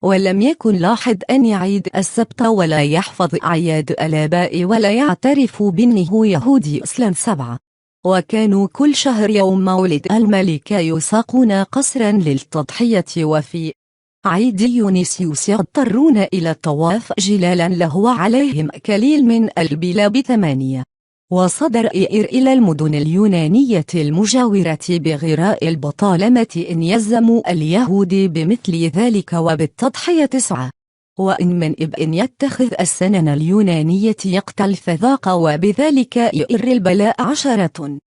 ولم يكن لاحظ أن يعيد السبت ولا يحفظ أعياد الآباء ولا يعترف بأنه يهودي أصلا 7. وكانوا كل شهر يوم مولد الملك يساقون قصرا للتضحية، وفي عيد يونيسيوس يضطرون إلى الطواف جلالا له عليهم كليل من البلاد 8. وصدر إير إلى المدن اليونانية المجاورة بغراء البطالمة إن يلزموا اليهود بمثل ذلك وبالتضحية 9. وإن من إن يتخذ السنن اليونانية يقتل فذاق وبذلك إير البلاء 10.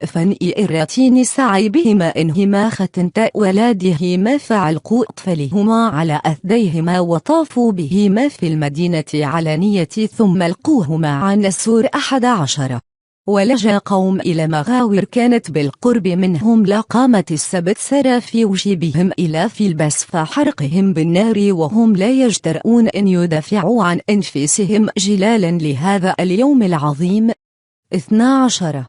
فنئرتين سعي بهما إنهما ختنت ولادهما فعلقوا أطفالهما على أثديهما وطافوا بهما في المدينة علانية ثم ألقوهما عن السور 11. ولجا قوم إلى مغاور كانت بالقرب منهم لقامت السبت سرى في وجيبهم إلى في البس فحرقهم بالنار وهم لا يجترؤون أن يدافعوا عن أنفسهم جلالا لهذا اليوم العظيم. 12.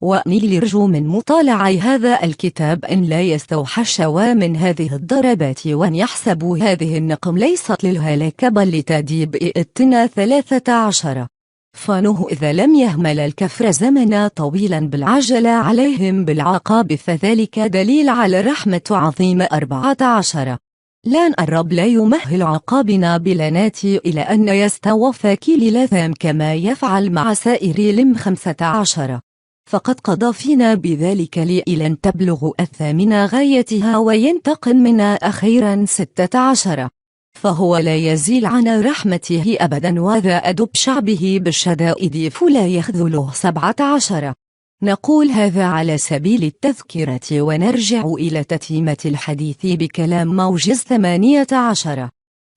وأني يرجو من مطالع هذا الكتاب أن لا يستوحشوا من هذه الضربات وأن يحسبوا هذه النقم ليست للهلاك بل لتأديب إتنا 13. فنوح إذا لم يهمل الكفر زمنا طويلا بالعجلة عليهم بالعقاب فذلك دليل على رحمة عظيمة 14. لأن الرب لا يمهل عقابنا بلانات إلى أن يستوفى كل لثام كما يفعل مع سائر لم 15. فقد قضى فينا بذلك إلى أن تبلغ 8 غايتها وينتقم منا أخيرا 16. فهو لا يزيل عن رحمته أبدا وذا أدب شعبه بالشدائد فلا يخذله 17. نقول هذا على سبيل التذكرة ونرجع إلى تتمة الحديث بكلام موجز 18.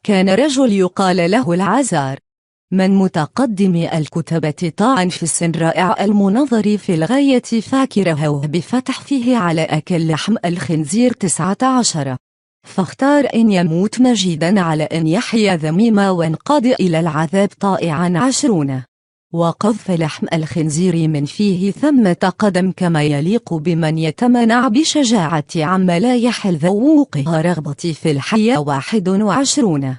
كان رجل يقال له العازار من متقدم الكتبة طاعا في السن رائع المنظر في الغاية فاكره بفتح فيه على أكل لحم الخنزير 19. فاختار أن يموت مجيدا على أن يحيا ذميما وانقاد إلى العذاب طائعا 20. وقذف لحم الخنزير من فيه ثمة قدم كما يليق بمن يتمنع بشجاعة عما لا يحل ذوقها رغبة في الحياة 21.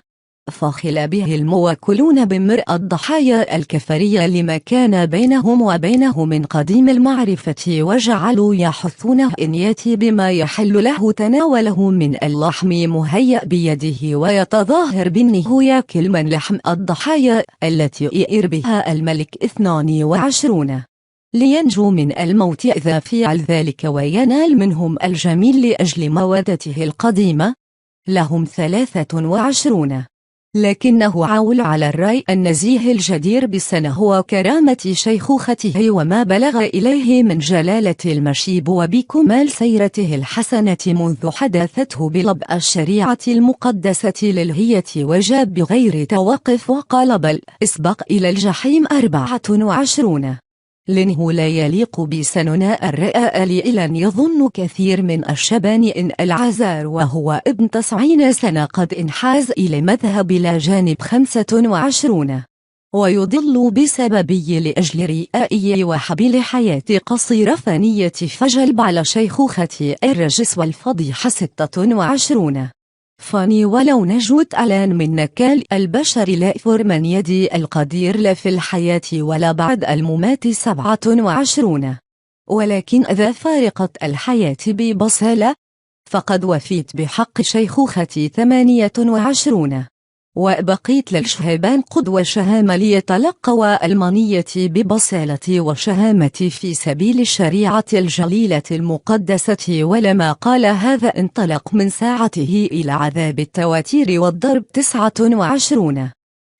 فخل به الموكلون بمرء الضحايا الكفرية لما كان بينهم وبينه من قديم المعرفة وجعلوا يحثونه إن يأتي بما يحل له تناوله من اللحم مهيأ بيده ويتظاهر بأنه يأكل من لحم الضحايا التي يئر بها الملك 22. لينجو من الموت إذا فعل ذلك وينال منهم الجميل لأجل مودته القديمة. لهم 23. لكنه عول على الرأي النزيه الجدير بالسنة وكرامة شيخوخته وما بلغ إليه من جلالة المشيب وبكمال سيرته الحسنة منذ حدثته بلب الشريعة المقدسة للهية وجاب بغير توقف وقال بل اسبق إلى الجحيم 24. لأنه لا يليق بسننا الرئاء إلى أن يظن كثير من الشبان إن العازار وهو ابن 90 سنة قد انحاز إلى مذهب لا جانب 25. ويضل بسببي لأجل رئائي وحبيل حياة قصيرة فانية فجلب على شيخوختي الرجس والفضيحة 26. فاني ولو نجوت ألان من نكال البشر لا أفر من يدي القدير لا في الحياة ولا بعد الممات 27. ولكن إذا فارقت الحياة ببصالة فقد وفيت بحق شيخوختي 28. وبقيت للشهبان قدوة شهامة ليتلقوا المنية ببصالة وشهامة في سبيل الشريعة الجليلة المقدسة. ولما قال هذا انطلق من ساعته إلى عذاب التواتير والضرب 29.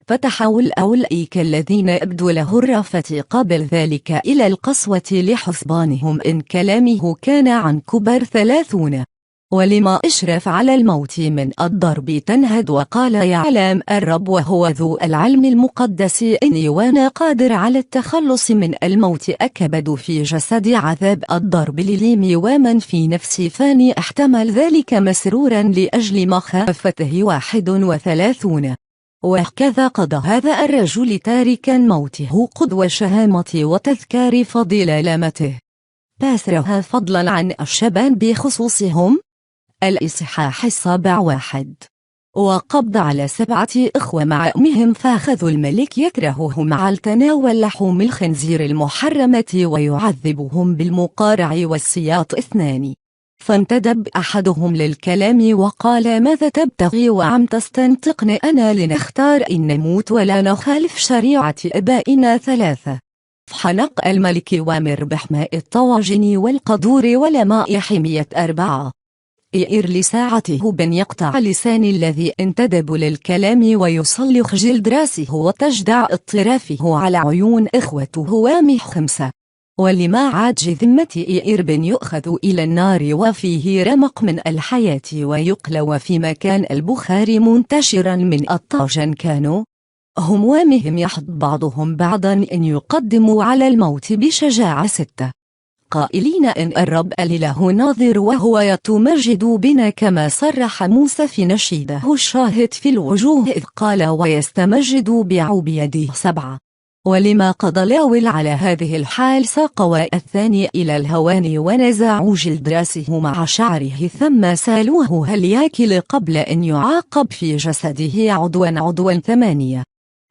فتحول أولئك الذين أبدوا له الرأفة قبل ذلك إلى القسوة لحسبانهم إن كلامه كان عن كبر 30. ولما إشرف على الموت من الضرب تنهد وقال يعلم الرب وهو ذو العلم المقدس إني وأنا قادر على التخلص من الموت أكبد في جسدي عذاب الضرب لليم ومن في نفسي فاني أحتمل ذلك مسرورا لأجل مخافته 31. وهكذا قضى هذا الرجل تاركا موته قدوة شهامة وتذكار فضيل لامته باسرها فضلا عن الشبان بخصوصهم. الإصحاح 1. وقبض على 7 إخوة مع أمهم فأخذوا الملك يكرههم على تناول لحوم الخنزير المحرمة ويعذبهم بالمقارع والسياط 2. فانتدب أحدهم للكلام وقال ماذا تبتغي وعم تستنطقني أنا لنختار إن نموت ولا نخالف شريعة أبائنا 3. فحنق الملك وامر بحماء الطواجن والقدور ولماء حمية 4. إئر لساعته بن يقطع لسان الذي انتدب للكلام ويصلخ جلد راسه وتجدع اطرافه على عيون إخوته وامح 5. ولما عاج ذمة إئر بن يؤخذ إلى النار وفيه رمق من الحياة ويقلى وفي مكان البخار منتشرا من الطاجن كانوا هم وامهم يحض بعضهم بعضا إن يقدموا على الموت بشجاعة 6. قائلين إن الرب الإله ناظر وهو يتمجد بنا كما صرح موسى في نشيده الشاهد في الوجوه إذ قال ويستمجد بعبيده 7. ولما قضى لاول على هذه الحال ساق الثاني إلى الهوان ونزعوا جلد راسه مع شعره ثم سالوه هل ياكل قبل أن يعاقب في جسده عضوا 8.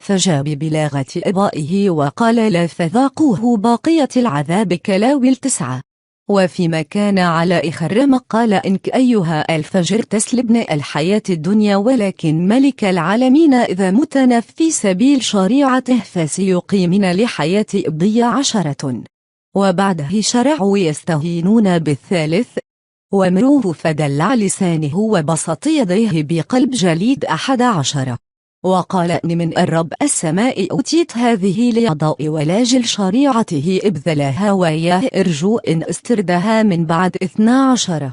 فجاب ببلاغة إبائه وقال لا فذاقوه باقية العذاب كلاوي 9. وفيما كان على إخرم قال إنك أيها الفجر تسلبن الحياة الدنيا ولكن ملك العالمين إذا متنا في سبيل شريعته فسيقيمنا لحياة إبضي 10. وبعده شرعوا يستهينون بالثالث. وامروه فدلع لسانه وبسط يديه بقلب جليد 11. وقال إن من الرب السماء أوتيت هذه ليضاء ولاجل شريعته ابذلها وياه ارجو إن استردها من بعد 12.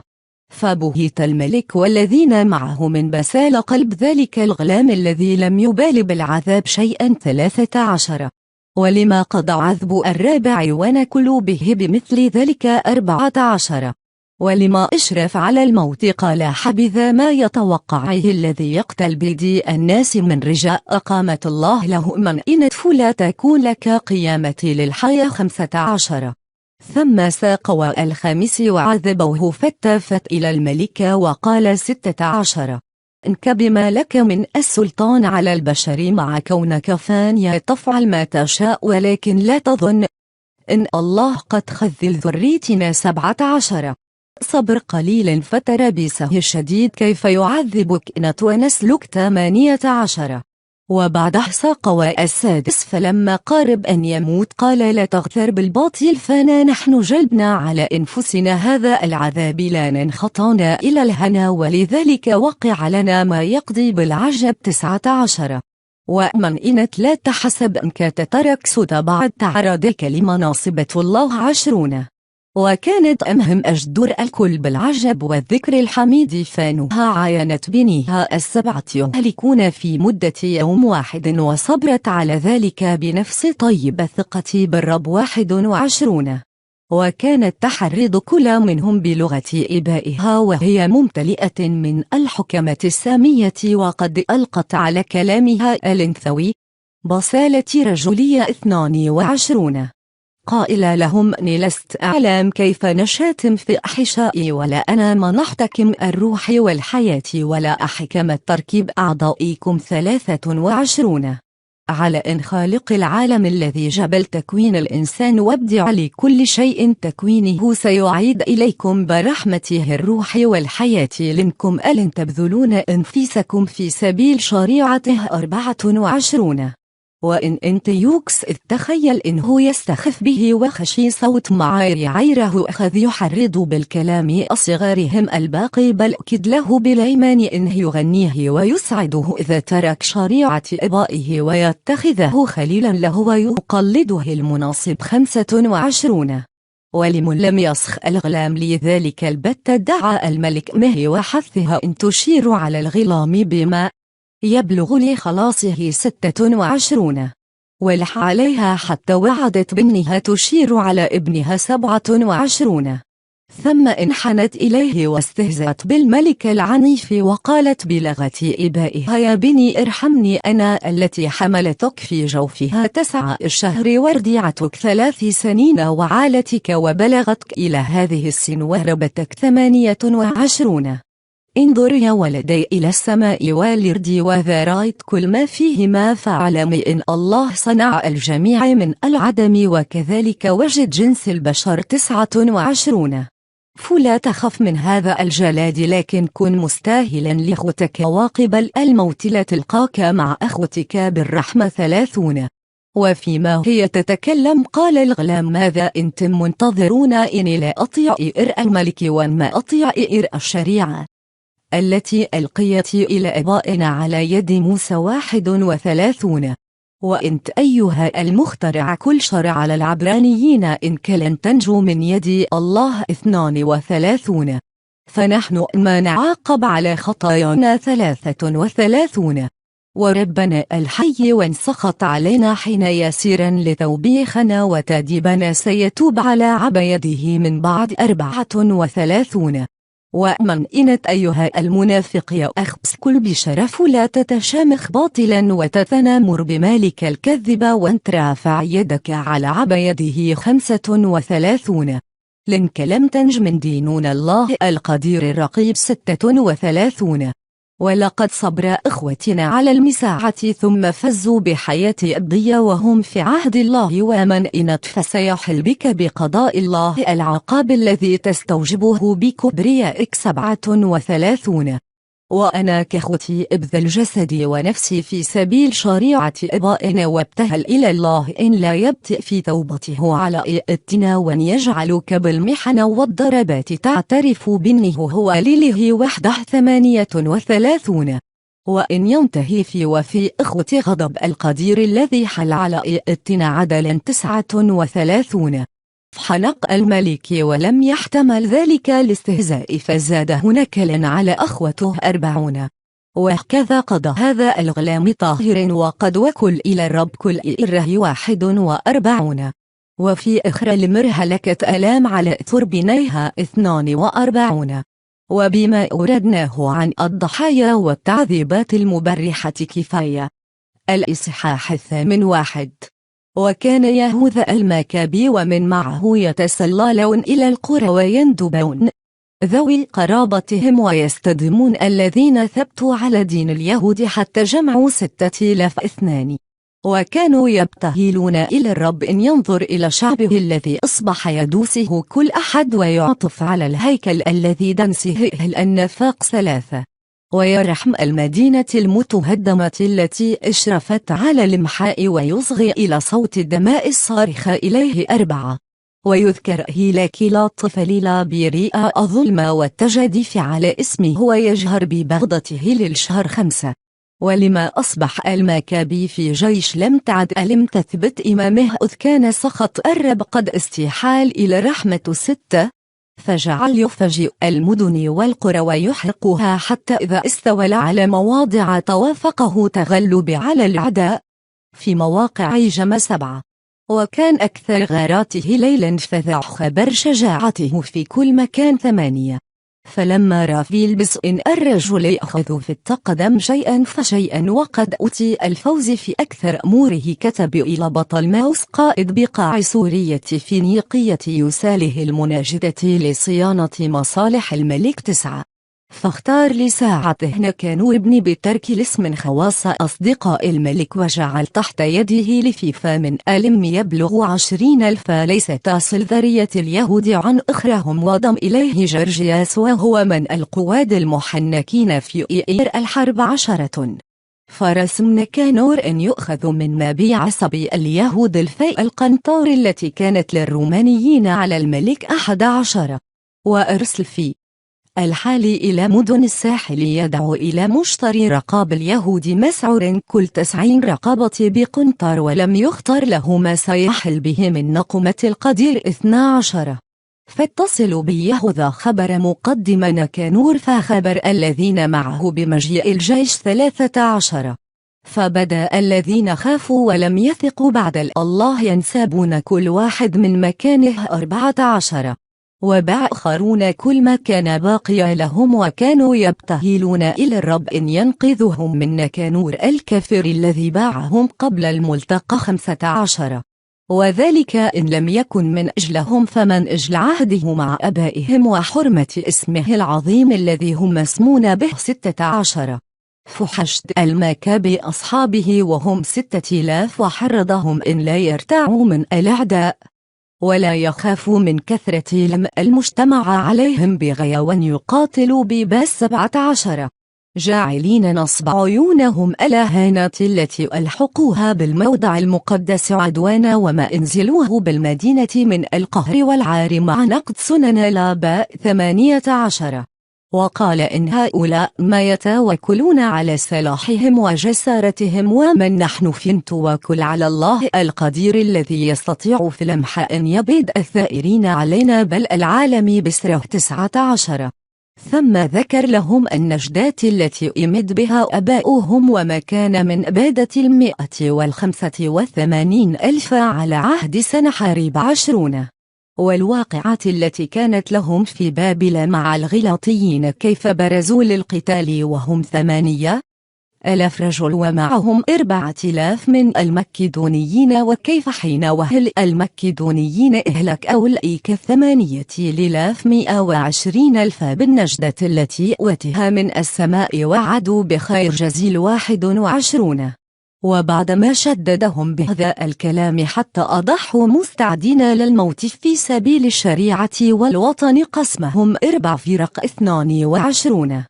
فبهت الملك والذين معه من بسال قلب ذلك الغلام الذي لم يبال بالعذاب شيئا 13. ولما قضى عذب الرابع ونكلوا به بمثل ذلك 14. ولما إشرف على الموت قال حبذا ما يتوقعه الذي يقتل بدي الناس من رجاء أقامة الله له من إن فلا تكون لك قيامة للحياة 15. ثم ساق الخامس وعذبوه فالتفت إلى الملك وقال 16. إنك بما لك من السلطان على البشر مع كونك فانيا تفعل ما تشاء ولكن لا تظن إن الله قد خذل ذريتنا 17. صبر قليل فتربيسه الشديد كيف يعذبك ونسلك 18. وبعده ساق السادس فلما قارب أن يموت قال لا تغتر بالباطل فانا نحن جلبنا على أنفسنا هذا العذاب لا ننخطانا إلى الهنا ولذلك وقع لنا ما يقضي بالعجب 19. ومن إنت لا تحسب أنك تترك سدى بعد تعرضك لمناصبة الله 20. وكانت أمهم أجدر الكل بالعجب والذكر الحميد فانها عاينت بنيها 7 يهلكون في مدة يوم واحد وصبرت على ذلك بنفس طيب الثقة بالرب 21. وكانت تحرض كل منهم بلغة إبائها وهي ممتلئة من الحكمة السامية وقد ألقت على كلامها الانثوي بصالة رجلية 22. قائل لهم أني لست أعلم كيف نشاتم في أحشائي ولا أنا ما نحتكم الروح والحياة ولا أحكم التركيب أعضائكم 23. على إن خالق العالم الذي جبل تكوين الإنسان وابدع لكل شيء تكوينه سيعيد إليكم برحمته الروح والحياة لنكم ألن تبذلون أنفسكم في سبيل شريعته 24. وإن أنت يوكس إذ تخيل إنه يستخف به وخشي صوت معاير عيره أخذ يحرض بالكلام أصغارهم الباقي بل أكد له بالأيمان إنه يغنيه ويسعده إذا ترك شريعة إبائه ويتخذه خليلا له ويقلده المناصب 25. ولم لم يصخ الغلام لذلك البتة، دعا الملك مه وحثها أن تشير على الغلام بما يبلغ لخلاصه 26، ولح عليها حتى وعدت بابنها تشير على ابنها 27. ثم انحنت إليه واستهزأت بالملك العنيف وقالت بلغة إبائها: يا بني ارحمني، أنا التي حملتك في جوفها 9 شهر ورضيعتك 3 سنين وعالتك وبلغتك إلى هذه السن وربتك 28. انظر يا ولدي إلى السماء والأرض وذا رأيت كل ما فيهما، فاعلم إن الله صنع الجميع من العدم، وكذلك وجد جنس البشر 29. فلا تخف من هذا الجلاد، لكن كن مستاهلا لأخوتك، وقبل الموت لا تلقاك مع أخوتك بالرحمة 30. وفيما هي تتكلم قال الغلام: ماذا أنتم منتظرون؟ إني لا أطيع إرء الملك وما أطيع إرء الشريعة التي ألقيت إلى آبائنا على يد موسى 31. وأنت أيها المخترع كل شرع على العبرانيين إنك لن تنجو من يد الله 32. فنحن ما نعاقب على خطايانا 33. وربنا الحي وإن سخط علينا حين يسيرا لتوبيخنا وتأديبنا سيتوب على عبيده من بعد 34. ومن إنت أيها المنافق يا أخبث كل بشرف، لا تتشامخ باطلا وتتنامر بمالك الكذب، وانت رافع يدك على عبيده 35. لنك لم تنج من دينون الله القدير الرقيب 36. ولقد صبر إخوتنا على المساعة ثم فزوا بحياة أبدية وهم في عهد الله، ومن إنت فسيحل بك بقضاء الله العقاب الذي تستوجبه بكبريائك 37. وأنا كأخوتي أبذل جسدي ونفسي في سبيل شريعة آبائنا، وابتهل إلى الله إن لا يبطئ في توبته على إئتنا، وأن يجعلك بالمحن والضربات تعترف بأنه هو لله وحده 38. وإن ينتهي في وفي إخوة غضب القدير الذي حل على إئتنا عدلا 39. فحنق الملك ولم يحتمل ذلك الاستهزاء، فزاد نكلا على أخوته 40. وهكذا قضى هذا الغلام طاهر، وقد وكل إلى الرب كل إره 41. وفي آخر المرهلكة ألام على ثربنيها 42. وبما أردناه عن الضحايا والتعذيبات المبرحة كفاية. الإصحاح 8. وكان يهوذا المكابي ومن معه يتسللون إلى القرى ويندبون ذوي قرابتهم ويستدمون الذين ثبتوا على دين اليهود، حتى جمعوا 6002. وكانوا يبتهلون إلى الرب إن ينظر إلى شعبه الذي أصبح يدوسه كل أحد، ويعطف على الهيكل الذي دنسه النفاق 3. ويرحم المدينة المتهدمة التي اشرفت على المحاء، ويصغي إلى صوت الدماء الصارخة إليه 4. ويذكر هيلاك لا طفل لا برياء الظلم والتجديف على اسمه، ويجهر ببغضته للشهر 5. ولما أصبح المكابي في جيش لم تعد ألم تثبت إمامه، إذ كان سخط الرب قد استحال إلى رحمة 6. فجعل يفجئ المدن والقرى ويحرقها، حتى إذا استولى على مواضع توافقه تغلب على الأعداء في مواقع جم 7. وكان أكثر غاراته ليلا، فذاع خبر شجاعته في كل مكان 8. فلما رأى فيلبس إن الرجل يأخذ في التقدم شيئا فشيئا، وقد أوتي الفوز في أكثر أموره، كتب إلى بطلماوس قائد بقاع سورية فينيقية يساله المناجدة لصيانة مصالح الملك 9. فاختار لساعته نكانو ابن بترك الاسم خواص أصدقاء الملك، وجعل تحت يده لفيفا من ألم يبلغ 20,000 ليس تصل ذرية اليهود عن أخرهم، وضم إليه جرجياس وهو من القواد المحنكين في إير الحرب 10. فرس نكانور أن يؤخذ من مبيع صبي اليهود الفيء القنطار التي كانت للرومانيين على الملك 11. وأرسل في الحالي إلى مدن الساحل يدعو إلى مشتري رقاب اليهود مسعور كل 90 رقابة بقنطر، ولم يختر له ما سيحل به من نقمة القدير 12. فاتصلوا بيهوذا خبر مقدم نكانور فخبر الذين معه بمجيء الجيش 13. فبدأ الذين خافوا ولم يثقوا بعد الله ينسابون كل واحد من مكانه 14. وبآخرون كل ما كان باقيا لهم، وكانوا يبتهلون إلى الرب إن ينقذهم من نكانور الكافر الذي باعهم قبل الملتقى 15. وذلك إن لم يكن من أجلهم فمن أجل عهده مع أبائهم وحرمة اسمه العظيم الذي هم مسمون به 16. فحشد المكاب أصحابه وهم 6000 وحرضهم إن لا يرتعوا من الأعداء ولا يخافوا من كثرة المجتمع عليهم بغيا يقاتلوا بباس 17. جاعلين نصب عيونهم الأهانات التي ألحقوها بالموضع المقدس عدوانا، وما انزلوه بالمدينة من القهر والعار مع نقد سنن الآباء 18. وقال إن هؤلاء ما يتوكلون على سلاحهم وجسارتهم، ومن نحن فنتوكل على الله القدير الذي يستطيع في لمحة أن يبيد الثائرين علينا بل العالم بسره 19. ثم ذكر لهم النجدات التي يمد بها أباؤهم وما كان من أبادة 185,000 على عهد سنحارب 20. والواقعات التي كانت لهم في بابل مع الغلاطيين كيف برزوا للقتال وهم 8,000 رجل ومعهم 4,000 من المكدونيين، وكيف حين وهل المكدونيين اهلك أولئك 8,120,000 بالنجدة التي أوتها من السماء وعدوا بخير جزيل 21. وبعدما شددهم بهذا الكلام حتى أضحوا مستعدين للموت في سبيل الشريعة والوطن قسمهم 4 فرق 22.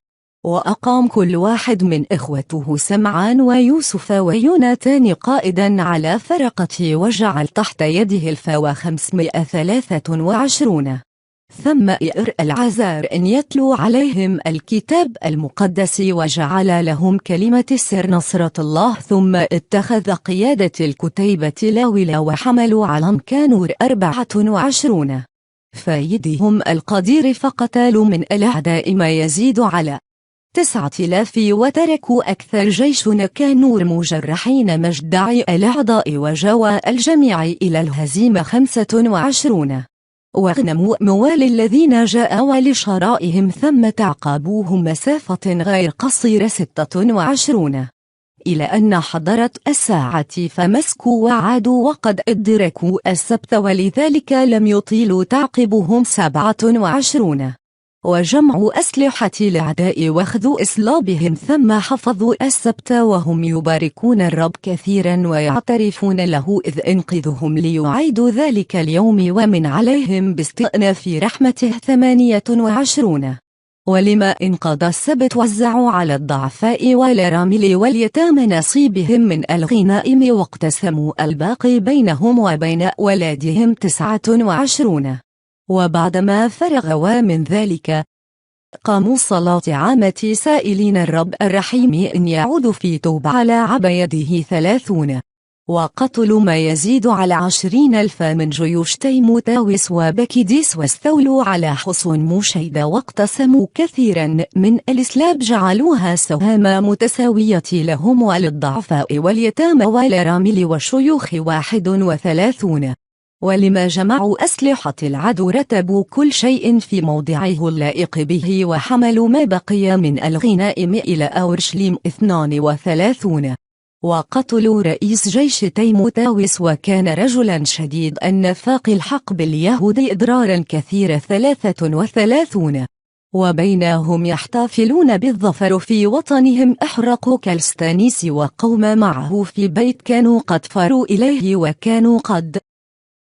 وأقام كل واحد من إخوته سمعان ويوسف ويوناتان قائدا على فرقته، وجعل تحت يده الفوا 523. ثم إئر العزار أن يتلو عليهم الكتاب المقدس وجعل لهم كلمة السر نصرة الله. ثم اتخذ قيادة الكتيبة لاولا وحملوا علم كانور 24 فايدهم القدير، فقتلوا من الأعداء ما يزيد على 9,000 وتركوا أكثر جيش كانور مجرحين مجدع الأعضاء، وجوى الجميع إلى الهزيمة 25. واغنموا أموال الذين جاءوا لشرائهم ثم تعقبوهم مسافة غير قصيرة 26 إلى أن حضرت الساعة فمسكوا وعادوا وقد أدركوا السبت، ولذلك لم يطيلوا تعقبهم 27. وجمعوا أسلحة الأعداء واخذوا إصلابهم ثم حفظوا السبت وهم يباركون الرب كثيرا ويعترفون له إذ انقذهم ليعيدوا ذلك اليوم، ومن عليهم باستئناف رحمته 28. ولما انقضى السبت وزعوا على الضعفاء والأرامل واليتامى نصيبهم من الغنائم، واقتسموا الباقي بينهم وبين أولادهم 29. وبعدما فرغوا من ذلك قاموا صلاة عامة سائلين الرب الرحيم إن يعود في توب على عبيده 30. وقتلوا ما يزيد على 20,000 من جيوش تيموتاوس وبكيديس، واستولوا على حصون مشيدة، واقتسموا كثيرا من الإسلاب جعلوها سهام متساوية لهم وللضعفاء واليتامى والأرامل والشيوخ 31. ولما جمعوا أسلحة العدو رتبوا كل شيء في موضعه اللائق به، وحملوا ما بقي من الغنائم إلى أورشليم 32. وقتلوا رئيس جيش تيموتاوس وكان رجلا شديد النفاق الحق باليهود إضرارا كثير 33. وبينهم يحتفلون بالظفر في وطنهم أحرقوا كالستانيس وقوم معه في بيت كانوا قد فروا إليه، وكانوا قد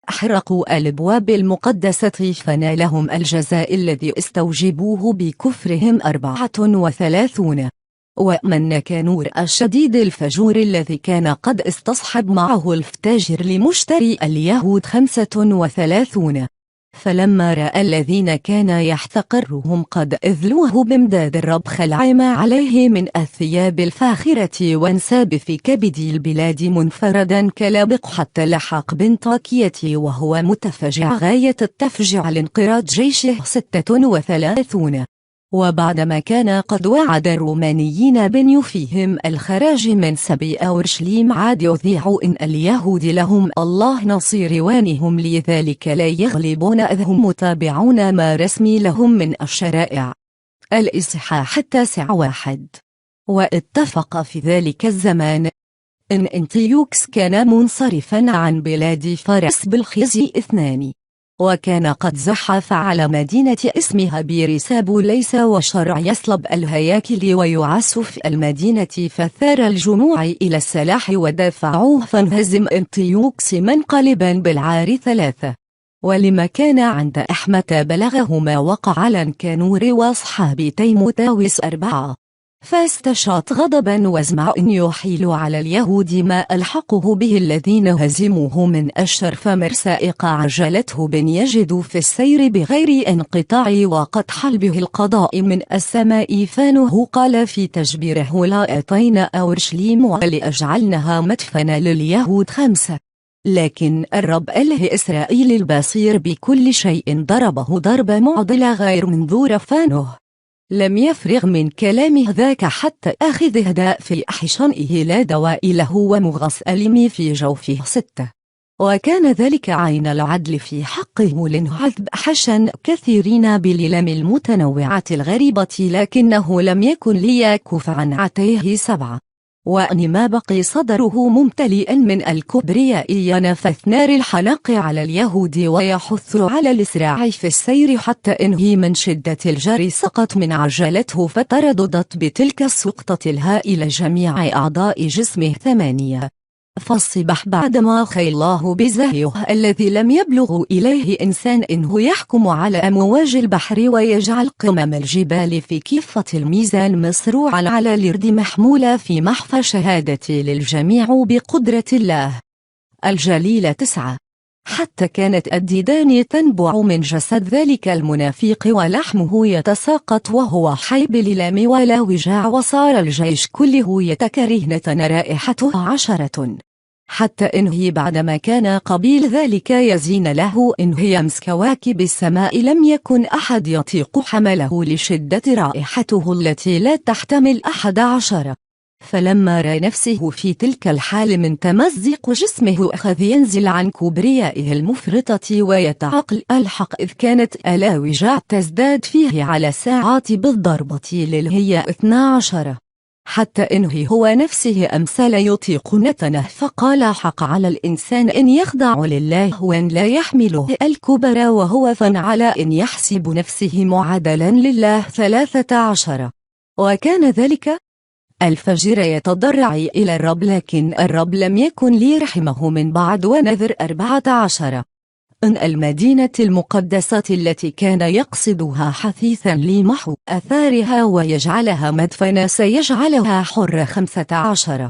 أحرقوا الأبواب المقدسة، فنالهم الجزاء الذي استوجبوه بكفرهم 34. ومن نكانور الشديد الفجور الذي كان قد استصحب معه الفتاجر لمشتري اليهود 35. فلما رأى الذين كان يحتقرهم قد أذلوه بامداد الرب خلع ما عليه من الثياب الفاخرة وانساب في كبد البلاد منفردا كلابق حتى لحق بنطاكية وهو متفجع غاية التفجع لانقراض جيشه 36. وبعدما كان قد وعد الرومانيين بنيوفيهم الخراج من سبي أورشليم عاد يذيع إن اليهود لهم الله نصير وانهم لذلك لا يغلبون إذ هم متابعون ما رسمي لهم من الشرائع. الإصحاح 9:1. واتفق في ذلك الزمان إن أنتيوكس كان منصرفا عن بلاد فارس بالخزي 2. وكان قد زحف على مدينة اسمها بيرسابوليس وشرع يصلب الهياكل ويعس في المدينة فثار الجموع إلى السلاح ودافعوه فانهزم أنتيوكس منقلبا بالعار 3. ولما كان عند أحمة بلغه ما وقع على نكانور وأصحاب تيموتاوس 4. فاستشاط غضبا وازمع إن يحيل على اليهود ما ألحقه به الذين هزموه من أشر فمرسائق عجلته بن يجد في السير بغير انقطاع وقد حل به القضاء من السماء فانه قال في تجبيره لا أتينا أورشليم ولأجعلنها مدفنا لليهود 5. لكن الرب إله إسرائيل البصير بكل شيء ضربه ضربة معضلة غير منظورة فانه لم يفرغ من كلامه ذاك حتى أخذ هداء في أحشانه لا دواء له ومغص ألم في جوفه 6. وكان ذلك عين العدل في حقه لنعذب حشا كثيرين باللم المتنوعة الغريبة لكنه لم يكن ليكف عن عتيه 7. وأن ما بقي صدره ممتلئا من الكبرياء ينفث نار الحلاق على اليهود ويحث على الإسراع في السير حتى إنهي من شدة الجري سقط من عجلته فترددت بتلك السقطة الهائلة جميع أعضاء جسمه 8. فالصبح بعدما خي الله بزهيه الذي لم يبلغ إليه إنسان إنه يحكم على أمواج البحر ويجعل قمم الجبال في كفة الميزان مصروعا على اليرد محمولة في محفى شهادة للجميع بقدرة الله الجليل 9. حتى كانت الديدان تنبع من جسد ذلك المنافق ولحمه يتساقط وهو حي باللام ولا وجاع وصار الجيش كله يتكرهن رائحته 10. حتى إنه بعدما كان قبيل ذلك يزين له إنه يمس كواكب السماء لم يكن أحد يطيق حمله لشدة رائحته التي لا تحتمل 11. فلما رأى نفسه في تلك الحال من تمزق جسمه أخذ ينزل عن كبريائه المفرطة ويتعقل الحق إذ كانت الأوجاع تزداد فيه على ساعات بالضربة للهي 12. حتى إنه هو نفسه أمثال يطيق نتنه فقال حق على الإنسان إن يخضع لله وإن لا يحمله الكبر وهو فن على إن يحسب نفسه معادلا لله 13. وكان ذلك الفجر يتضرع إلى الرب لكن الرب لم يكن ليرحمه من بعد ونذر 14. إن المدينة المقدسة التي كان يقصدها حثيثا لمحو أثارها ويجعلها مدفنا سيجعلها حر 15.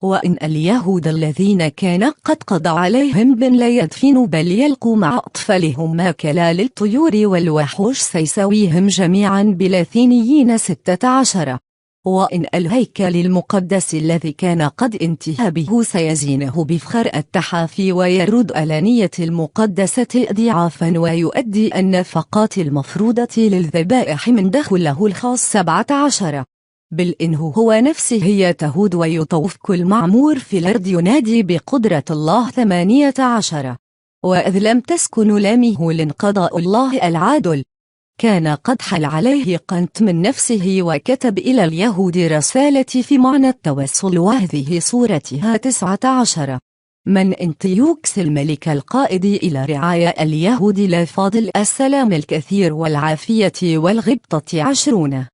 وإن اليهود الذين كان قد قضى عليهم بن لا يدفنوا بل يلقوا مع أطفالهم ماكلا للطيور والوحوش سيسويهم جميعا بلاثينيين 16. وإن الهيكل المقدس الذي كان قد انتهى به سيزينه بفخر التحافي ويرد ألانية المقدسة ضعافا ويؤدي النفقات المفروضة للذبائح من دخله الخاص 17. بل إنه هو نفسه يتهود ويطوف كل معمور في الأرض ينادي بقدرة الله 18. وإذ لم تسكن لامه لانقضاء الله العادل كان قد حل عليه قنت من نفسه وكتب إلى اليهود رسالة في معنى التوسل وهذه صورتها 19. من أنتيوكس الملك القائد إلى رعاية اليهود لا فاضل السلام الكثير والعافية والغبطة 20.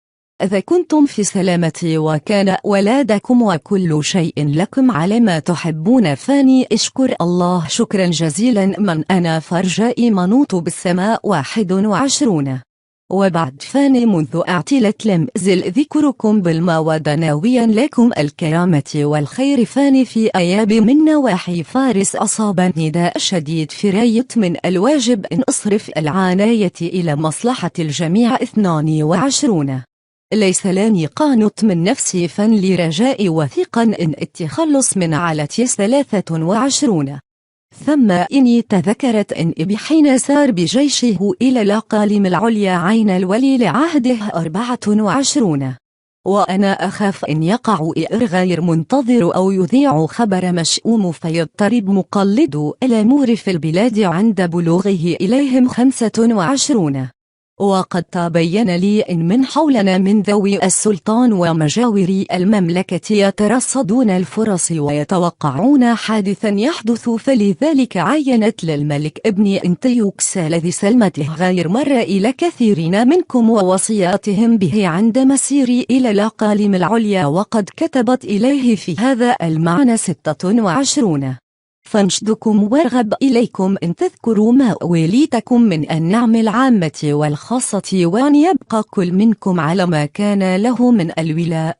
إذا كنتم في سلامة وكان ولادكم وكل شيء لكم على ما تحبون فاني اشكر الله شكرا جزيلا من أنا فرجائي منوط بالسماء 21. وبعد فاني منذ اعتلت لم أزل ذكركم بالمودة ناويا لكم الكرامة والخير فاني في أياب من نواحي فارس أصاب نداء شديد في راية من الواجب أن أصرف العناية إلى مصلحة الجميع 22 ليس لاني قانط من نفسي فن لرجاء وثيقا إن التخلص من علتي 23 ثم إني تذكرت أن أبي حين سار بجيشه إلى الأقاليم العليا عين الولي لعهده 24 وأنا أخاف أن يقع غير منتظر أو يذيع خبر مشؤوم فيضطرب مقلد الأمور في البلاد عند بلوغه إليهم 25 وقد تبين لي إن من حولنا من ذوي السلطان ومجاور المملكة يترصدون الفرص ويتوقعون حادثا يحدث فلذلك عينت للملك ابن أنتيوكس الذي سلمته غير مرة إلى كثيرين منكم ووصياتهم به عند مسيري إلى الأقاليم العليا وقد كتبت إليه في هذا المعنى 26 فانشدكم وارغب إليكم أن تذكروا ما وليتكم من النعم العامة والخاصة وأن يبقى كل منكم على ما كان له من الولاء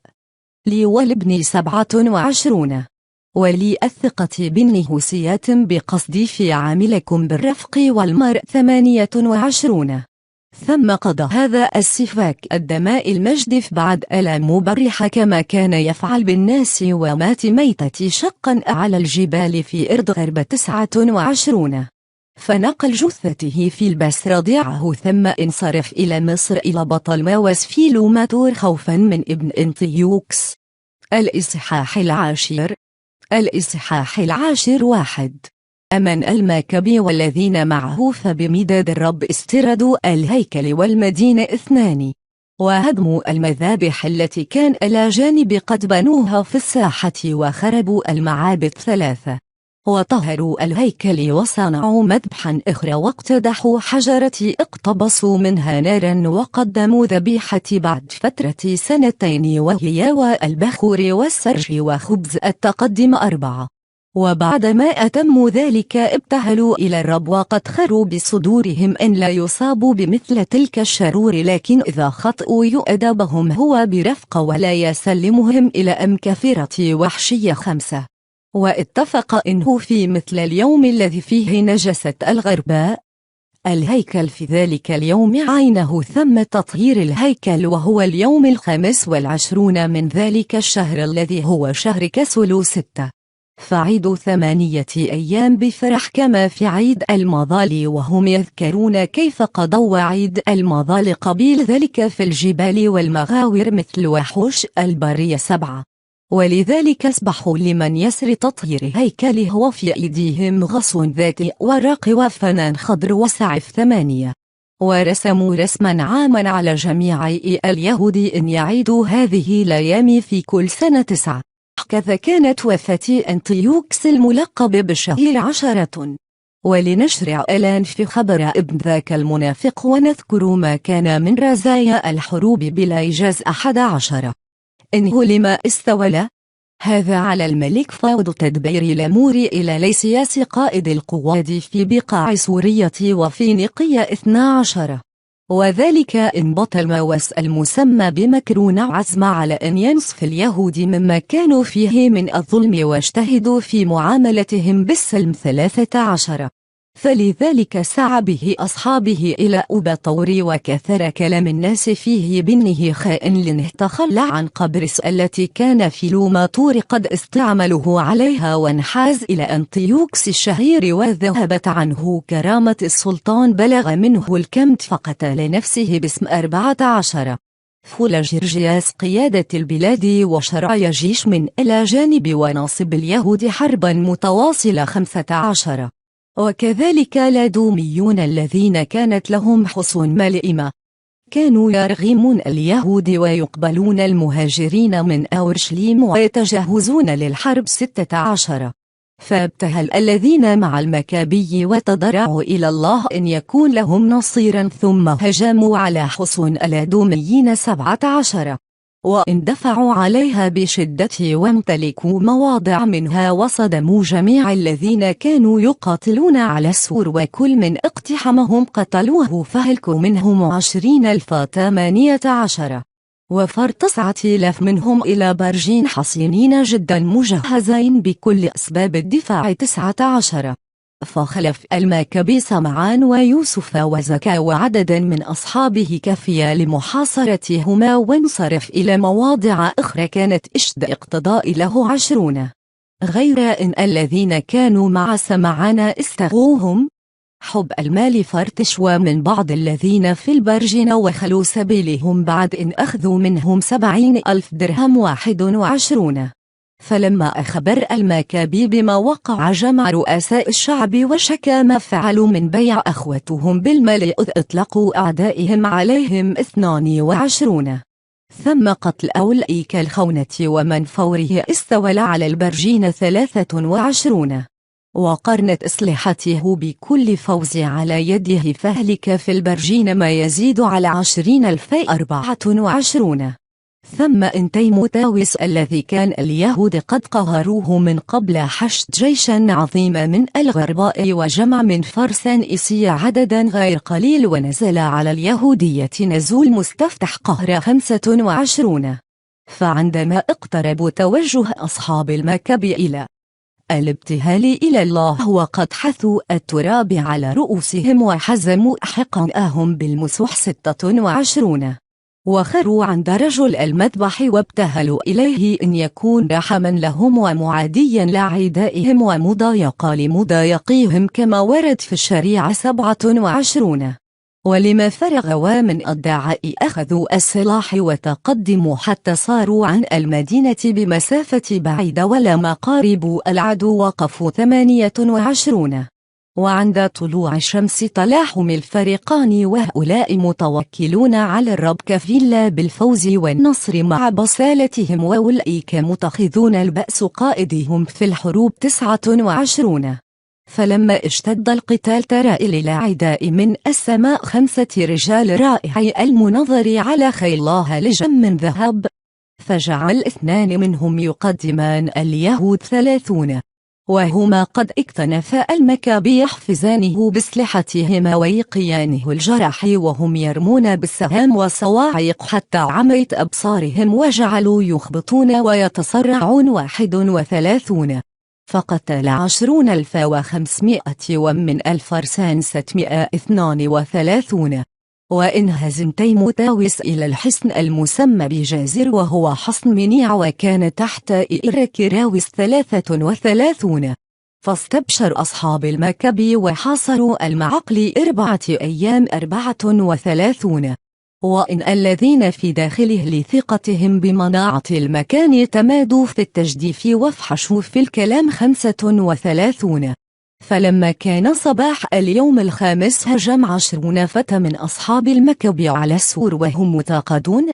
لي ولابني 27 ولي الثقة بالنهوسيات بقصدي في عاملكم بالرفق والمرء 28 ثم قضى هذا السفاك الدماء المجدف بعد ألا مبرح كما كان يفعل بالناس ومات ميتة شقا على الجبال في أرض غرب 29 فنقل جثته في البس رضيعه ثم انصرف إلى مصر إلى بطل ماوس في لوماتور خوفا من ابن أنتيوكس. الإصحاح 10 الإصحاح 1 أمن الماكبي والذين معه فبمداد الرب استردوا الهيكل والمدينة 2 وهدموا المذابح التي كان الأجانب قد بنوها في الساحة وخربوا المعابد 3 وطهروا الهيكل وصنعوا مذبحا أخرى واقتدحوا حجرة اقتبسوا منها نارا وقدموا ذبيحة بعد فترة 2 وهي والبخور والسرج وخبز التقدم 4 وبعدما أتموا ذلك ابتهلوا إلى الرب وقد خروا بصدورهم أن لا يصابوا بمثل تلك الشرور لكن إذا خطئوا يؤدبهم هو برفق ولا يسلمهم إلى أمكفرة وحشية 5 واتفق إنه في مثل اليوم الذي فيه نجست الغرباء الهيكل في ذلك اليوم عينه ثم تطهير الهيكل وهو اليوم 25 من ذلك الشهر الذي هو شهر كسلو 6 فعيد 8 أيام بفرح كما في عيد المظال وهم يذكرون كيف قضوا عيد المظال قبيل ذلك في الجبال والمغاور مثل وحوش البرية 7 ولذلك اسبحوا لمن يسر تطهير هيكله وفي أيديهم غص ذات ورق وفنان خضر وسعف 8 ورسموا رسما عاما على جميع اليهود أن يعيدوا هذه الأيام في كل سنة 9 كذا كانت وفاة أنتيوكس الملقب بالشهير 10 ولنشرع الآن في خبر ابن ذاك المنافق ونذكر ما كان من رزايا الحروب بلا إيجاز 11 إنه لما استولى هذا على الملك فوض تدبير الأمور إلى ليسياس قائد القواد في بقاع سورية وفي نقية 12 وذلك إن بطل ماوس المسمى بمكرون عزم على أن ينصف اليهود مما كانوا فيه من الظلم واجتهدوا في معاملتهم بالسلم 13 فلذلك سعى به أصحابه إلى أبطور وكثر كلام الناس فيه بأنه خائن لأنه تخلى عن قبرص التي كان في لوماتور قد استعمله عليها وانحاز إلى أنتيوكس الشهير وذهبت عنه كرامة السلطان بلغ منه الكمت فقتل نفسه باسم 14 فول جرجياس قيادة البلاد وشرع جيش من الأجانب وناصب اليهود حربا متواصلة 15 وكذلك الأدوميون الذين كانت لهم حصون ملئمة كانوا يرغمون اليهود ويقبلون المهاجرين من أورشليم ويتجهزون للحرب 16 فابتهل الذين مع المكابي وتضرعوا إلى الله أن يكون لهم نصيرا ثم هجموا على حصون الأدوميين 17 واندفعوا عليها بشدة وامتلكوا مواضع منها وصدموا جميع الذين كانوا يقاتلون على السور، وكل من اقتحمهم قتلوه فهلكوا منهم 20,018 وفر 9,000 منهم إلى برجين حصينين جدا مجهزين بكل أسباب الدفاع 19. فخلف الماكبي سمعان ويوسف وزكا وعددا من أصحابه كفيا لمحاصرتهما، وانصرف إلى مواضع أخرى كانت اشد اقتضاء له 20، غير إن الذين كانوا مع سمعان استغوهم حب المال فرتشوا من بعض الذين في البرجين وخلوا سبيلهم بعد إن أخذوا منهم 70,000 درهم 21. فلما أخبر الماكبي بما وقع جمع رؤساء الشعب وشكى ما فعلوا من بيع أخوتهم بالمال، إذ أطلقوا أعدائهم عليهم 22. ثم قتل أولئك الخونة ومن فوره استولى على البرجين 23، وقرنت أسلحته بكل فوز على يده، فهلك في البرجين ما يزيد على 20,024. ثم إن تيموتاوس الذي كان اليهود قد قهروه من قبل حشد جيشا عظيما من الغرباء وجمع من فرسان إسيا عددا غير قليل، ونزل على اليهودية نزول مستفتح قهر 25. فعندما اقتربوا توجه أصحاب المكبي إلى الابتهال إلى الله وقد حثوا التراب على رؤوسهم وحزموا أحقاءهم بالمسوح 26، وخروا عند رجل المذبح وابتهلوا إليه إن يكون رحما لهم ومعاديا لعدائهم ومضايقا لمضايقيهم كما ورد في الشريعة 27. ولما فرغوا من الدعاء أخذوا السلاح وتقدموا حتى صاروا عن المدينة بمسافة بعيدة، ولما قاربوا العدو وقفوا 28. وعند طلوع الشمس تلاحم الفريقان، وهؤلاء متوكلون على الرب كفيلا بالفوز والنصر مع بصالتهم، وأولئك متخذون البأس قائدهم في الحروب 29. فلما اشتد القتال ترى إلى العداء من السماء 5 رجال رائعي المنظر على خيلها لجم من ذهب، فجعل 2 منهم يقدمان اليهود 30، وهما قد اكتنفا المكابي يحفزانه بسلحتهما ويقيانه الجرح وهم يرمون بالسهام والصواعق حتى عميت أبصارهم، وجعلوا يخبطون ويتصرعون 31. فقتل 20,500 ومن الفرسان 632. وانهزم تيموتاوس إلى الحصن المسمى بجازر وهو حصن منيع، وكان تحت إيركراوس 33. فاستبشر أصحاب المكبي وحاصروا المعقل 4 أيام 34. وإن الذين في داخله لثقتهم بمناعة المكان تمادوا في التجديف وافحشوا في الكلام 35. فلما كان صباح اليوم 5 هجم 20 فتى من أصحاب المكبي على السور وهم متاقدون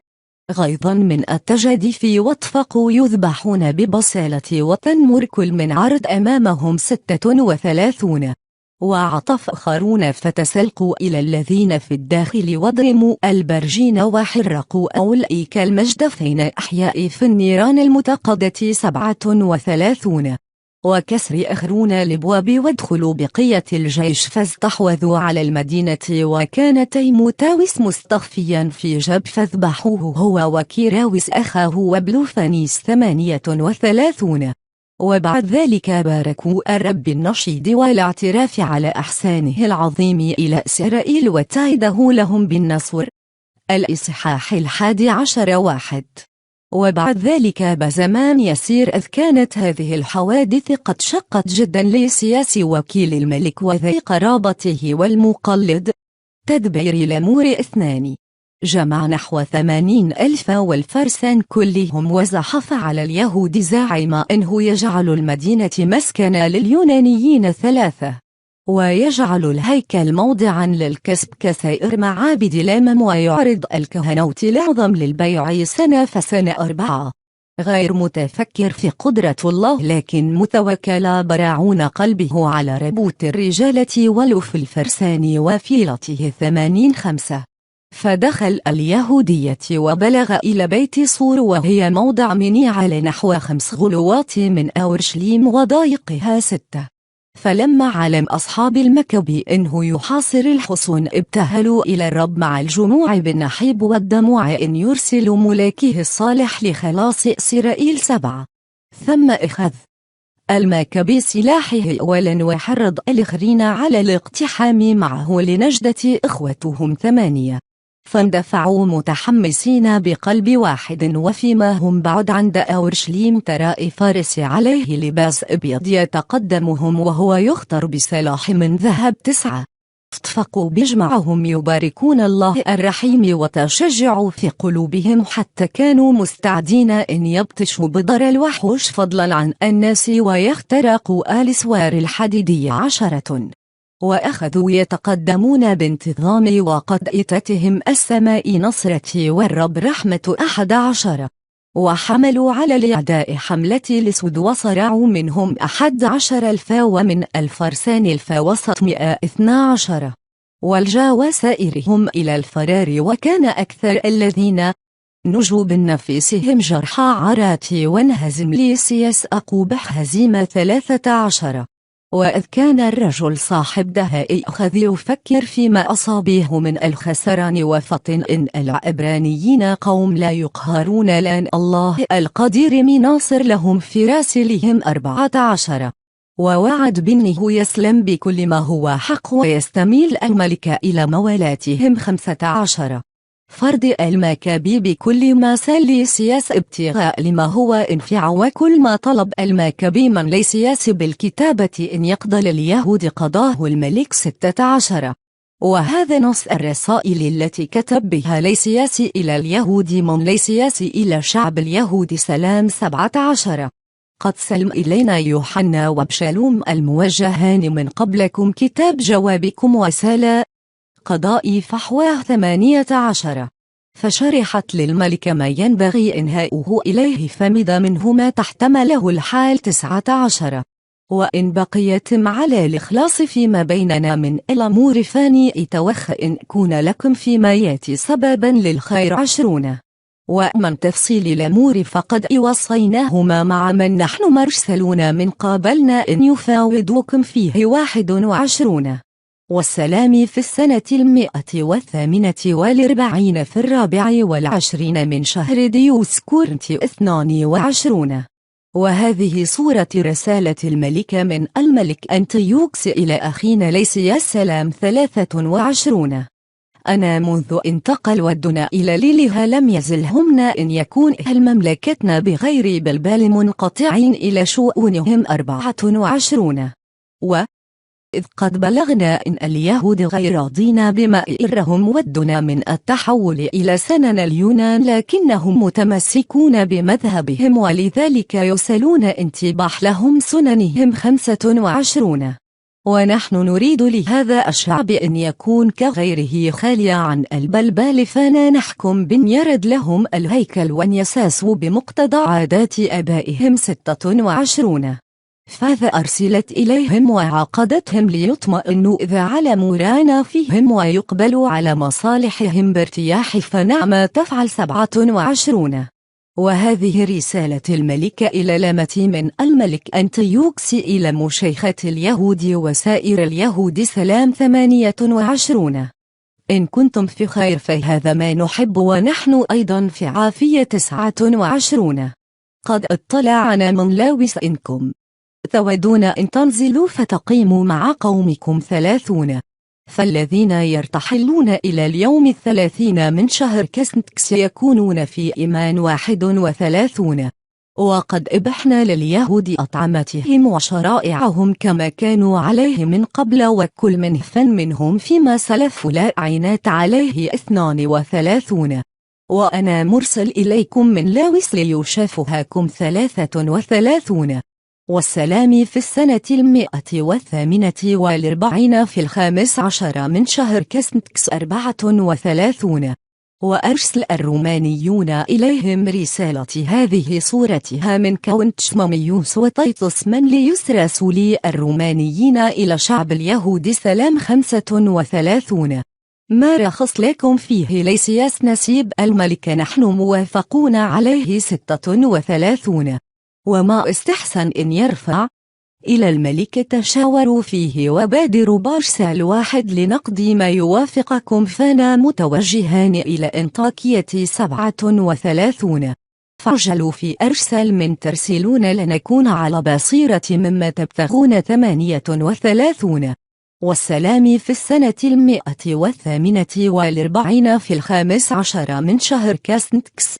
غيظا من التجديف، واتفقوا يذبحون ببصالة وتنمر كل من عرض أمامهم 36. وعطف آخرون فتسلقوا إلى الذين في الداخل وضرموا البرجين وحرقوا أولئك المجدفين أحياء في النيران المتقدة 37. وكسر آخرون الأبواب وادخلوا بقية الجيش فاستحوذوا على المدينة، وكان تيموتاوس مستخفيا في جب فاذبحوه هو وكيراوس أخاه وبلوفانيس 38. وبعد ذلك باركوا الرب النشيد والاعتراف على إحسانه العظيم إلى إسرائيل وتعده لهم بالنصر. الإصحاح 11 1. وبعد ذلك بزمان يسير إذ كانت هذه الحوادث قد شقت جدا لسياس وكيل الملك وذي قرابته والمقلد تدبير الأمور 2، جمع نحو 80,000 والفرسان كلهم وزحف على اليهود زاعما أنه يجعل المدينة مسكنا لليونانيين 3، ويجعل الهيكل موضعا للكسب كسائر معابد الأمم، ويعرض الكهنوت الأعظم للبيع سنة فسنة 4، غير متفكر في قدرة الله لكن متوكل براعون قلبه على ربوت الرجالة ولف الفرسان وفيلته 80 5. فدخل اليهودية وبلغ إلى بيت صور وهي موضع منيع نحو 5 غلوات من أورشليم وضايقها 6. فلما علم أصحاب المكب إنه يحاصر الحصون ابتهلوا إلى الرب مع الجموع بالنحيب والدموع إن يرسل ملاكه الصالح لخلاص إسرائيل 7. ثم أخذ المكبي سلاحه أولا وحرض الآخرين على الاقتحام معه لنجدة إخوتهم 8. فاندفعوا متحمسين بقلب واحد وفيما هم بعد عند أورشليم ترى فارس عليه لباس أبيض يتقدمهم وهو يختر بسلاح من ذهب 9. اصطفقوا بجمعهم يباركون الله الرحيم وتشجعوا في قلوبهم حتى كانوا مستعدين أن يبطشوا بضر الوحوش فضلا عن الناس ويخترقوا الأسوار الحديدية 10. وأخذوا يتقدمون بانتظام وقد أتتهم السماء نصرتي والرب رحمة 11. وحملوا على الأعداء حملة لسد وصرعوا منهم 11,000 ومن الفرسان الفوسط 112. والجا سائرهم إلى الفرار وكان أكثر الذين نجوا بالنفسهم جرحى عرات وانهزم ليسياس أقوبح هزيمة 13. وإذ كان الرجل صاحب دهاء أخذ يفكر فيما أصابه من الخسران وفطن إن العبرانيين قوم لا يقهرون لأن الله القدير مناصر لهم في راسلهم 14. ووعد بأنه يسلم بكل ما هو حق ويستميل الملك إلى موالاتهم 15. فرض المكابي بكل ما سال ليسياس ابتغاء لما هو انفع وكل ما طلب المكابي من ليسياس بالكتابة إن يقضى لليهود قضاه الملك 16. وهذا نص الرسائل التي كتب بها ليسياس إلى اليهود من ليسياس إلى شعب اليهود سلام 17. قد سلم إلينا يوحنا وابشالوم الموجهان من قبلكم كتاب جوابكم وسال قضاء فحواه 18. فشرحت للملك ما ينبغي إنهاؤه إليه فمد منه ما تحتمله الحال 19. وإن بقيتم على الإخلاص فيما بيننا من الأمور فاني توخ إن كون لكم فيما ياتي سببا للخير 20. ومن تفصيل الأمور فقد وصيناهما مع من نحن مرسلون من قابلنا إن يفاوضوكم فيه 21. والسلام في السنة 148 في 24 من شهر ديوس كورنث 22. وهذه صورة رسالة الملك من الملك أنتيوكس إلى أخينا ليسياس سلام 23. أنا منذ انتقل ودنا إلى ليلها لم يزلهمنا إن يكون أهل مملكتنا بغير بلبال منقطعين إلى شؤونهم 24. إذ قد بلغنا إن اليهود غير راضين بما إرهم ودنا من التحول إلى سنن اليونان لكنهم متمسكون بمذهبهم ولذلك يسألون انتباح لهم سننهم 25. ونحن نريد لهذا الشعب أن يكون كغيره خاليا عن البلبال فلا نحكم بن يرد لهم الهيكل وأن يساسوا بمقتضى عادات آبائهم 26. فذا أرسلت إليهم وعقدتهم ليطمئنوا إذا علموا رانا فيهم ويقبلوا على مصالحهم بارتياح فنعم تفعل 27. وهذه رسالة الملك إلى لامة من الملك أنتيوكس إلى مشيخة اليهود وسائر اليهود سلام 28. إن كنتم في خير فهذا ما نحب ونحن أيضا في عافية 29. قد اطلعنا من لاوس إنكم تودون أن تنزلوا فتقيموا مع قومكم 30. فالذين يرتحلون إلى اليوم 30 من شهر كسنتكس يكونون في إيمان 31. وقد أبحنا لليهود أطعمتهم وشرائعهم كما كانوا عليه من قبل وكل منف منهم فيما سلف لا عينات عليه 32. وأنا مرسل إليكم من لاوس ليشافهاكم 33. والسلام في السنة 148 في 15 من شهر كسنتكس 34. وأرسل الرومانيون إليهم رسالة هذه صورتها من كونتش مميوس وطيطس من ليسرسوا لي الرومانيين إلى شعب اليهود سلام 35. ما رخص لكم فيه ليسياس نسيب الملك نحن موافقون عليه 36، وما استحسن إن يرفع إلى الملك تشاوروا فيه وبادروا بارسال واحد لنقضي ما يوافقكم، فانا متوجهان إلى أنطاكية 37، فاعجلوا في أرسل من ترسلون لنكون على بصيرة مما تبتغون 38. والسلام في السنة 148 في 15 من شهر كاسنتكس،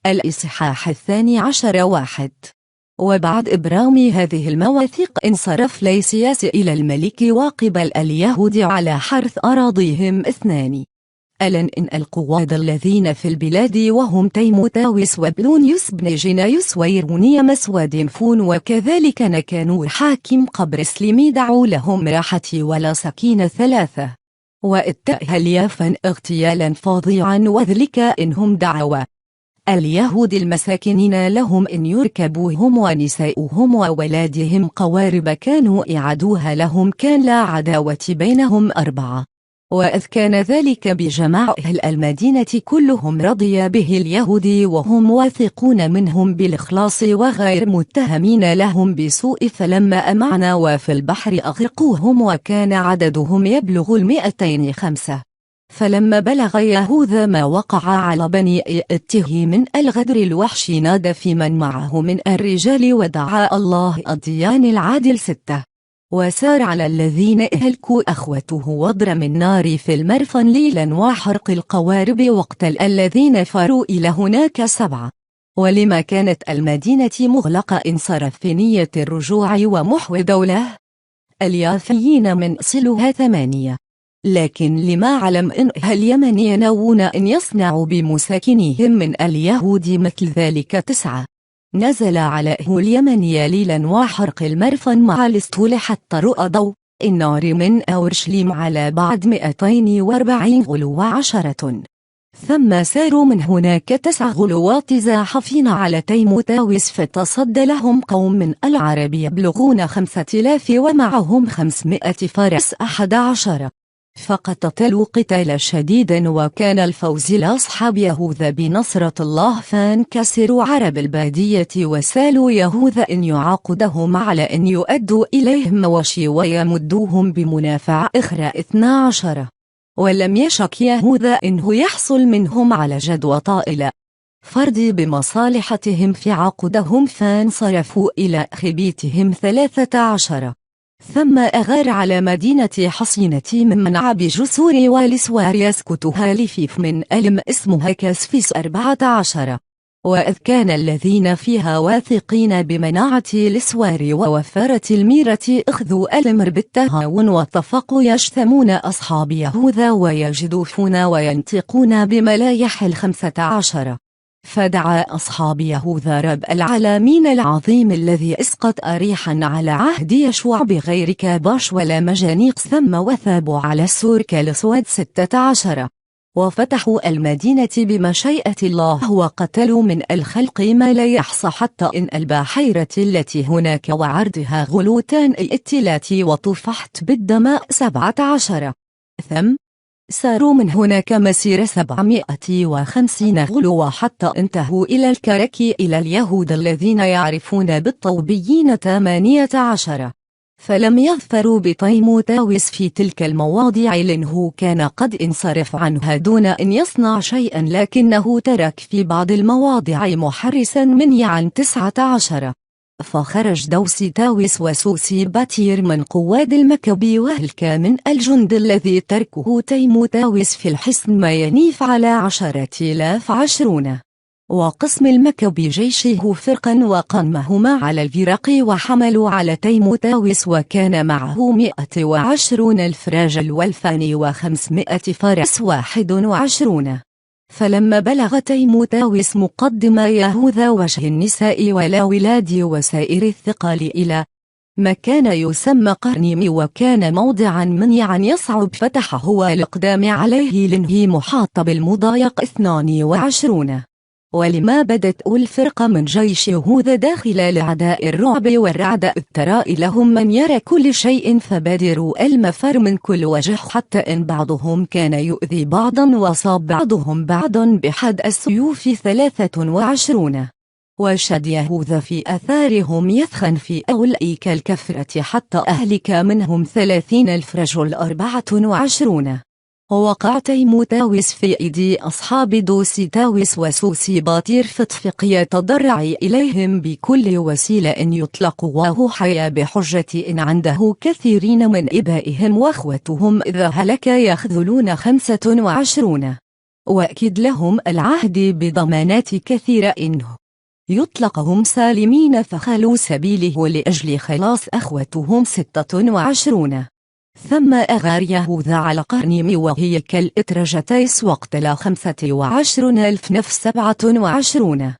الإصحاح 12 1. وبعد إبرام هذه المواثيق انصرف ليسياس إلى الملك وقبل اليهود على حرث أراضيهم 2. ألن إن القواد الذين في البلاد وهم تيموتاوس وبلونيوس بن جنايوس ويرونيمس وديمفون وكذلك نكانوا حاكم قبر سليمي دعوا لهم راحتي ولا سكين 3. واتأهل يافا اغتيالا فظيعا، وذلك إنهم دعوا اليهود المساكنين لهم إن يركبوهم ونساؤهم وولادهم قوارب كانوا إعادوها لهم، كان لا عداوة بينهم 4. وإذ كان ذلك بجماع أهل المدينة كلهم رضي به اليهود وهم واثقون منهم بالإخلاص وغير متهمين لهم بسوء، فلما أمعنا وفي البحر أغرقوهم وكان عددهم يبلغ 205. فلما بلغ يهوذا ما وقع على بني إته من الغدر الوحش نادى في من معه من الرجال ودعا الله الديان العادل 6. وسار على الذين أهلكوا أخوته واضرم النار في المرفن ليلا وحرق القوارب واقتل الذين فروا إلى هناك 7. ولما كانت المدينة مغلقة انصرف في نية الرجوع ومحو دولة اليافيين من أصلها 8. لكن لما علم إن اليمن ينوون أن يصنعوا بمساكنيهم من اليهود مثل ذلك 9. نزل على أهل اليمن ليلا وحرق المرفن مع الاسطول حتى رؤى ضوء النار من أورشليم على بعد 240 غلو 10. ثم ساروا من هناك 9 غلوات زاحفين على تيموتاوس، فتصدى لهم قوم من العرب يبلغون 5000 ومعهم 500 فرس 11. فقتلوا قتالا شديدا، وكان الفوز لأصحاب يهوذا بنصرة الله، فانكسروا عرب البادية وسالوا يهوذا إن يعاقدهم على أن يؤدوا إليهم مواشي ويمدوهم بمنافع أخرى 12. ولم يشك يهوذا إنه يحصل منهم على جدوى طائلة فرض بمصالحتهم في عقدهم، فانصرفوا إلى خبيتهم 13. ثم أغار على مدينة حصينة ممنع بجسور والسوار يسكتها لفيف من ألم اسمها كاسفيس 14. وإذ كان الذين فيها واثقين بمناعة السوار ووفرة الميرة أخذوا الأمر بالتهاون واتفقوا يشتمون أصحاب يهوذا ويجدفون وينطقون بملايح 15. فدعا أصحاب يهوذا رب العالمين العظيم الذي أسقط أريحا على عهد يشوع بغير كاباش ولا مجانيق، ثم وثابوا على السور كالأسود 16. وفتحوا المدينة بمشيئة الله وقتلوا من الخلق ما لا يحصى، حتى إن البحيرة التي هناك وعرضها غلوتان الاتلات وطفحت بالدماء 17. ثم ساروا من هناك مسير 750 غلو حتى انتهوا إلى الكرك إلى اليهود الذين يعرفون بالطوبيين 18. فلم يظفروا بتيموتاوس في تلك المواضع لأنه كان قد انصرف عنها دون أن يصنع شيئا، لكنه ترك في بعض المواضع محرسا منيعا 19. فخرج دوسيتاوس وسوسي باتير من قواد المكبي وهلك من الجند الذي تركه تيموتاوس في الحصن ما ينيف على 10,000 20. وقسم المكبي جيشه فرقا وقمهما على الفرق وحملوا على تيموتاوس، وكان معه 120 الفراج والفان 500 فرس 21. فلما بلغ تيموتاوس مقدم يهوذا وجه النساء والأولاد وسائر الثقال إلى مكان يسمى قرنيم، وكان موضعا منيعا يصعب فتحه والإقدام عليه لأنه محاط بالمضايق 22. ولما بدت الفرقة من جيش يهوذا داخل الأعداء الرعب والرعد إذ ترى لهم من يرى كل شيء فبادروا المفر من كل وجه حتى إن بعضهم كان يؤذي بعضا وصاب بعضهم بعضا بحد السيوف 23 وشد يهوذا في أثارهم يثخن في أولئك الكفرة حتى أهلك منهم 30,000 رجل 24 ووقع تيموتاوس في أيدي أصحاب دوسيتاوس وسوسيباطير فتفق يتضرع إليهم بكل وسيلة إن يطلق وهو حيا بحجة إن عنده كثيرين من إبائهم وأخوتهم إذا هلك يخذلون 25 وأكد لهم العهد بضمانات كثيرة إنه يطلقهم سالمين فخلوا سبيله لأجل خلاص أخوتهم 26 ثم أغار يهوذا على قرنيم وهي كالإترجتيس واقتل 25,000 نفس 27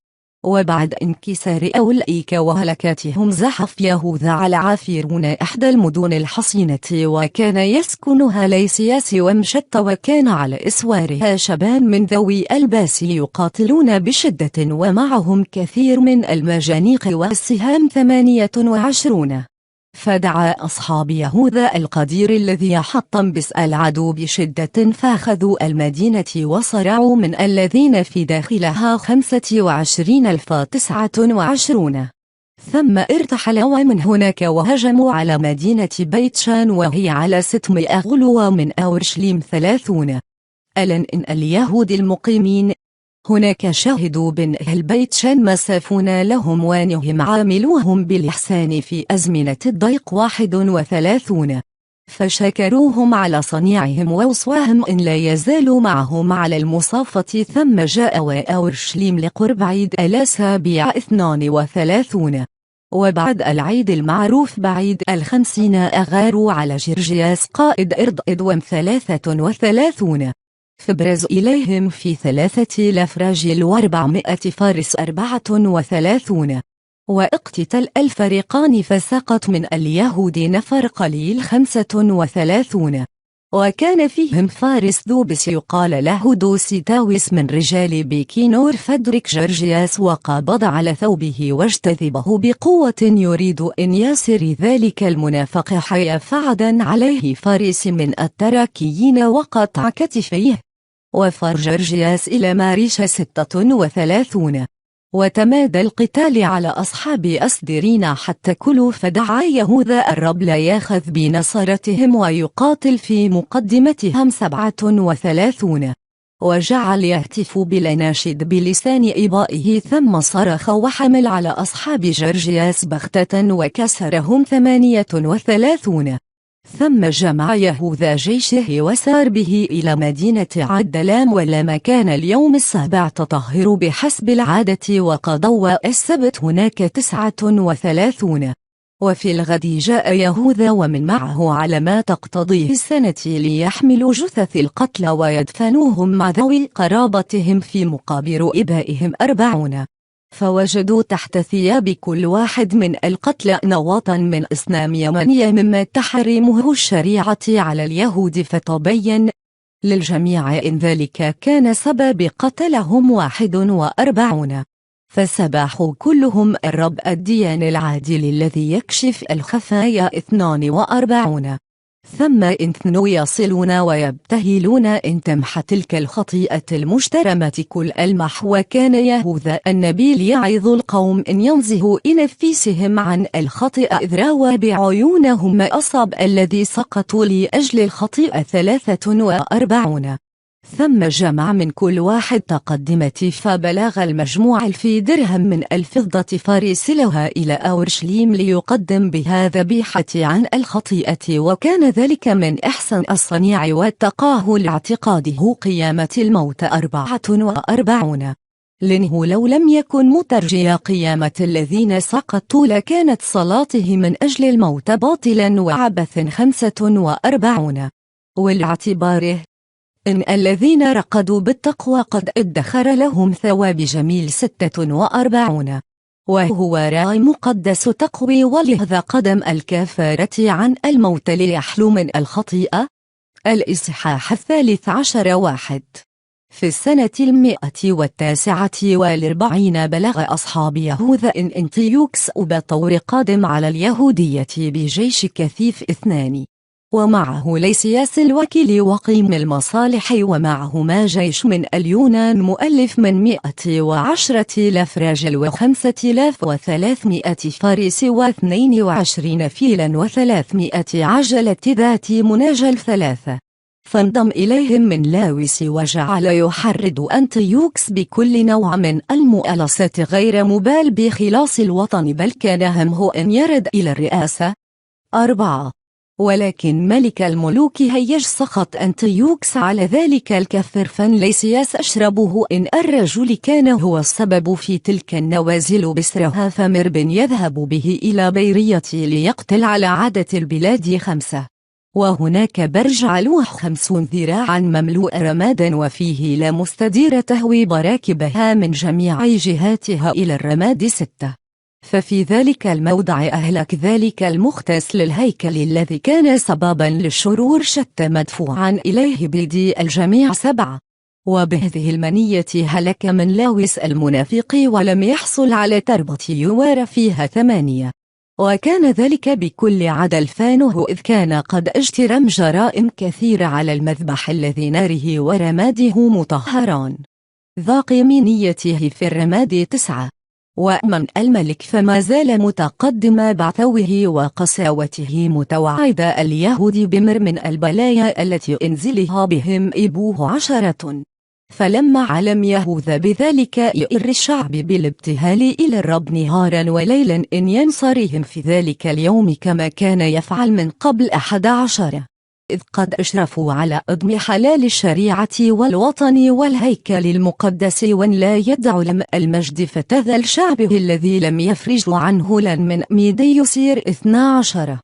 وبعد انكسار أولئك وهلكاتهم زحف يهوذا على عافيرون إحدى المدن الحصينة وكان يسكنها ليسياس ومشت وكان على إسوارها شبان من ذوي الباس يقاتلون بشدة ومعهم كثير من المجانيق والسهام 28 فدعا أصحاب يهوذا القدير الذي حطم بس العدو بشدة فاخذوا المدينة وصرعوا من الذين في داخلها 25,029 ثم ارتحلوا من هناك وهجموا على مدينة بيت شان وهي على 600 غلو من أورشليم 30 ألن إن اليهود المقيمين هناك شهدوا بن أهل بيت شان مسافون لهم وانهم عاملوهم بالإحسان في أزمنة الضيق 31 فشكروهم على صنيعهم ووصواهم إن لا يزالوا معهم على المصافة ثم جاء أورشليم لقرب عيد الأسابيع 32 وبعد العيد المعروف بعيد 50 أغاروا على جرجياس قائد إردئدوم 33 فبرز إليهم في 3,000 راجل و400 فارس 34 واقتتل الفريقان فسقط من اليهود نفر قليل 35 وكان فيهم فارس ذو بس يقال له دوسيتاوس من رجال بيكينور فدرك جرجياس وقبض على ثوبه واجتذبه بقوة يريد أن يسر ذلك المنافق حيا فعدا عليه فارس من التراكيين وقطع كتفيه وفر جرجياس إلى ماريش 36 وتمادى القتال على أصحاب أسدرين حتى كلوا فدعا يهوذا الرب لا ياخذ بنصرتهم ويقاتل في مقدمتهم 37 وجعل يهتف بالأناشيد بلسان إبائه ثم صرخ وحمل على أصحاب جرجياس بغتة وكسرهم 38 ثم جمع يهوذا جيشه وسار به إلى مدينة عدلام ولما كان اليوم السابع تطهر بحسب العادة وقضوا السبت هناك 39 وفي الغد جاء يهوذا ومن معه على ما تقتضيه السنة ليحملوا جثث القتلى ويدفنوهم مع ذوي قرابتهم في مقابر إبائهم 40 فوجدوا تحت ثياب كل واحد من القتلى نواطا من أصنام يمنية مما تحرمه الشريعة على اليهود فتبين للجميع إن ذلك كان سبب قتلهم 41 فسبحوا كلهم الرب الديان العادل الذي يكشف الخفايا 42 ثم إنثنوا يصلون ويبتهلون إن تمح تلك الخطيئة المجترمة كل المحو وكان يهوذا النبي ليعظ القوم إن ينزهوا نفسهم عن الخطيئة إذ راوى بعيونهم ما أصاب الذي سقطوا لأجل الخطيئة 43 ثم جمع من كل واحد تقدمة فبلغ المجموع 1000 درهم من الفضة فارسلها إلى أورشليم ليقدم بها ذبيحة عن الخطيئة وكان ذلك من أحسن الصنيع واتقاه لاعتقاده قيامة الموت 44 لأنه لو لم يكن مترجي قيامة الذين سقطوا لكانت صلاته من أجل الموت باطلا وعبث 45 والاعتباره إن الذين رقدوا بالتقوى قد ادخر لهم ثواب جميل 46 وهو راعي مقدس تقوي ولهذا قدم الكفارة عن الموت ليحلو من الخطيئة. الإصحاح 13 1 في السنة 149 بلغ أصحاب يهوذا إن أنطيوكس بطور قادم على اليهودية بجيش كثيف 2، ومعه ليسياس الوكيل وقيم المصالح، ومعهما جيش من اليونان مؤلف من 110,000 راجل و5,300 فارس و22 فيلا و300 عجلة ذات مناجل 3. فانضم إليهم من لاوس، وجعل يحرض أنطيوكس بكل نوع من المؤلسات غير مبال بخلاص الوطن، بل كان همه أن يرد إلى الرئاسة. 4. ولكن ملك الملوك هيج سخط أنطيوكس على ذلك الكفر، فليسياس أشربه إن الرجل كان هو السبب في تلك النوازل بسرها، فمر يذهب به إلى بيرية ليقتل على عادة البلاد 5. وهناك برج علوه 50 ذراعا مملوء رمادا، وفيه لا مستدير تهوي براكبها من جميع جهاتها إلى الرماد 6. ففي ذلك الموضع أهلك ذلك المختص للهيكل الذي كان سببا للشرور شتى مدفوعا إليه بيدي الجميع 7. وبهذه المنية هلك من لاوس المنافق، ولم يحصل على تربة يوار فيها 8. وكان ذلك بكل عدل فانه، إذ كان قد اجترم جرائم كثيرة على المذبح الذي ناره ورماده مطهران. ذاق منيته في الرماد 9. وأمن الملك فما زال متقدم بعثوه وقساوته، متوعد اليهود بمر من البلايا التي انزلها بهم إبوه 10. فلما علم يهوذا بذلك يئر الشعب بالابتهال إلى الرب نهارا وليلا إن ينصرهم في ذلك اليوم كما كان يفعل من قبل 11، إذ قد أشرفوا على أضم حلال الشريعة والوطن والهيكل المقدس، وأن لا يدع لم المجد فتذل شعبه الذي لم يفرج عنه لن من ميدي يسير 12.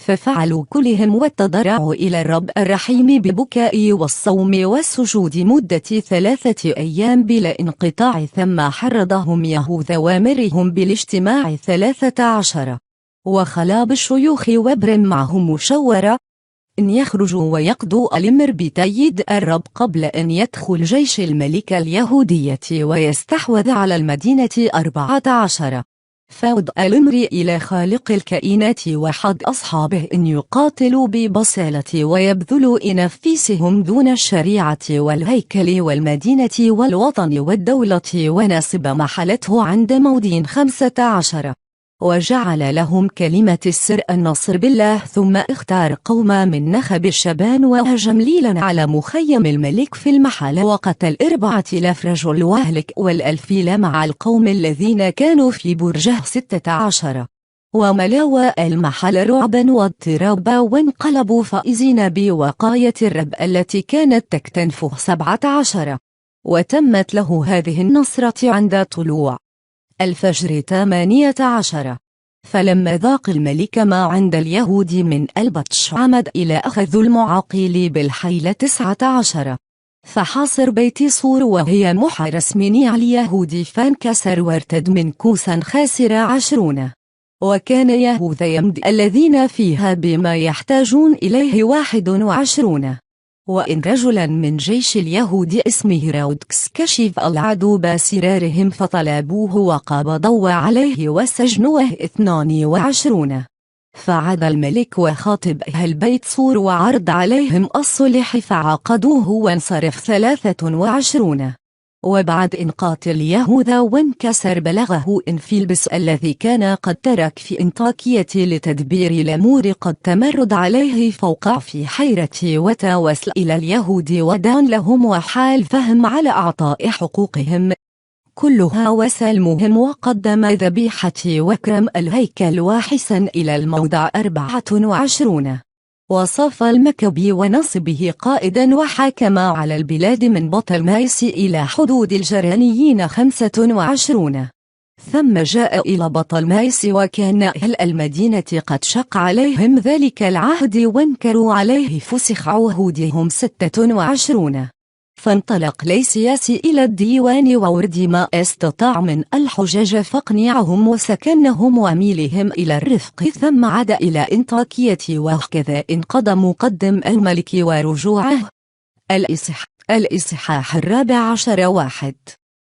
ففعلوا كلهم وتضرعوا إلى الرب الرحيم ببكاء والصوم والسجود مدة 3 أيام بلا انقطاع، ثم حرضهم يهوذا وامرهم بالاجتماع 13. وخلا بالشيوخ وبر معهم مشورة إن يخرجوا ويقضوا الأمر بتأييد الرب قبل أن يدخل جيش الملك اليهودية ويستحوذ على المدينة 14. فوض الأمر إلى خالق الكائنات وحض أصحابه أن يقاتلوا ببصالة ويبذلوا إنفسهم دون الشريعة والهيكل والمدينة والوطن والدولة، ونصب محلته عند موضع 15. وجعل لهم كلمة السر النصر بالله، ثم اختار قوما من نخب الشبان وجمليلا على مخيم الملك في المحل، وقتل 4,000 رجل واهلك والألفيل مع القوم الذين كانوا في برجه 16. وملأوا المحل رعبا واضطرابا، وانقلبوا فائزين بوقاية الرب التي كانت تكتنفه 17. وتمت له هذه النصرة عند طلوع الفجر 18. فلما ذاق الملك ما عند اليهود من البطش عمد إلى أخذ المعاقيل بالحيل 19. فحاصر بيت صور وهي محرس من اليهود، فانكسر وارتد من كوسا خاسر 20. وكان يهوذا يمد الذين فيها بما يحتاجون إليه 21. وإن رجلا من جيش اليهود اسمه رودكس كشف العدو بسرارهم، فطلبوه وقبضوا عليه وسجنوه 22. فعاد الملك وخاطب أهل بيت صور وعرض عليهم الصلح، فعقدوه وانصرف 23. وبعد إنقاذ اليهوذا وانكسر بلغه إن فيلبس الذي كان قد ترك في أنطاكية لتدبير الأمور قد تمرد عليه فوقع في حيرة، وتوسل إلى اليهود ودان لهم وحال فهم على أعطاء حقوقهم كلها وسلمهم، وقدم ذبيحة وكرم الهيكل واحسا إلى الموضع 24. وصف المكبي ونصبه قائدا وحاكم على البلاد من بطلمايس إلى حدود الجرانيين 25. ثم جاء إلى بطلمايس، وكان أهل المدينة قد شق عليهم ذلك العهد وانكروا عليه فسخ عهودهم 26. فانطلق ليسياس إلى الديوان وورد ما استطاع من الحجج، فاقنعهم وسكنهم وميلهم إلى الرفق، ثم عاد إلى أنطاكية، وهكذا انقضى مقدم الملك ورجوعه. الإصحاح الإصحاح 14.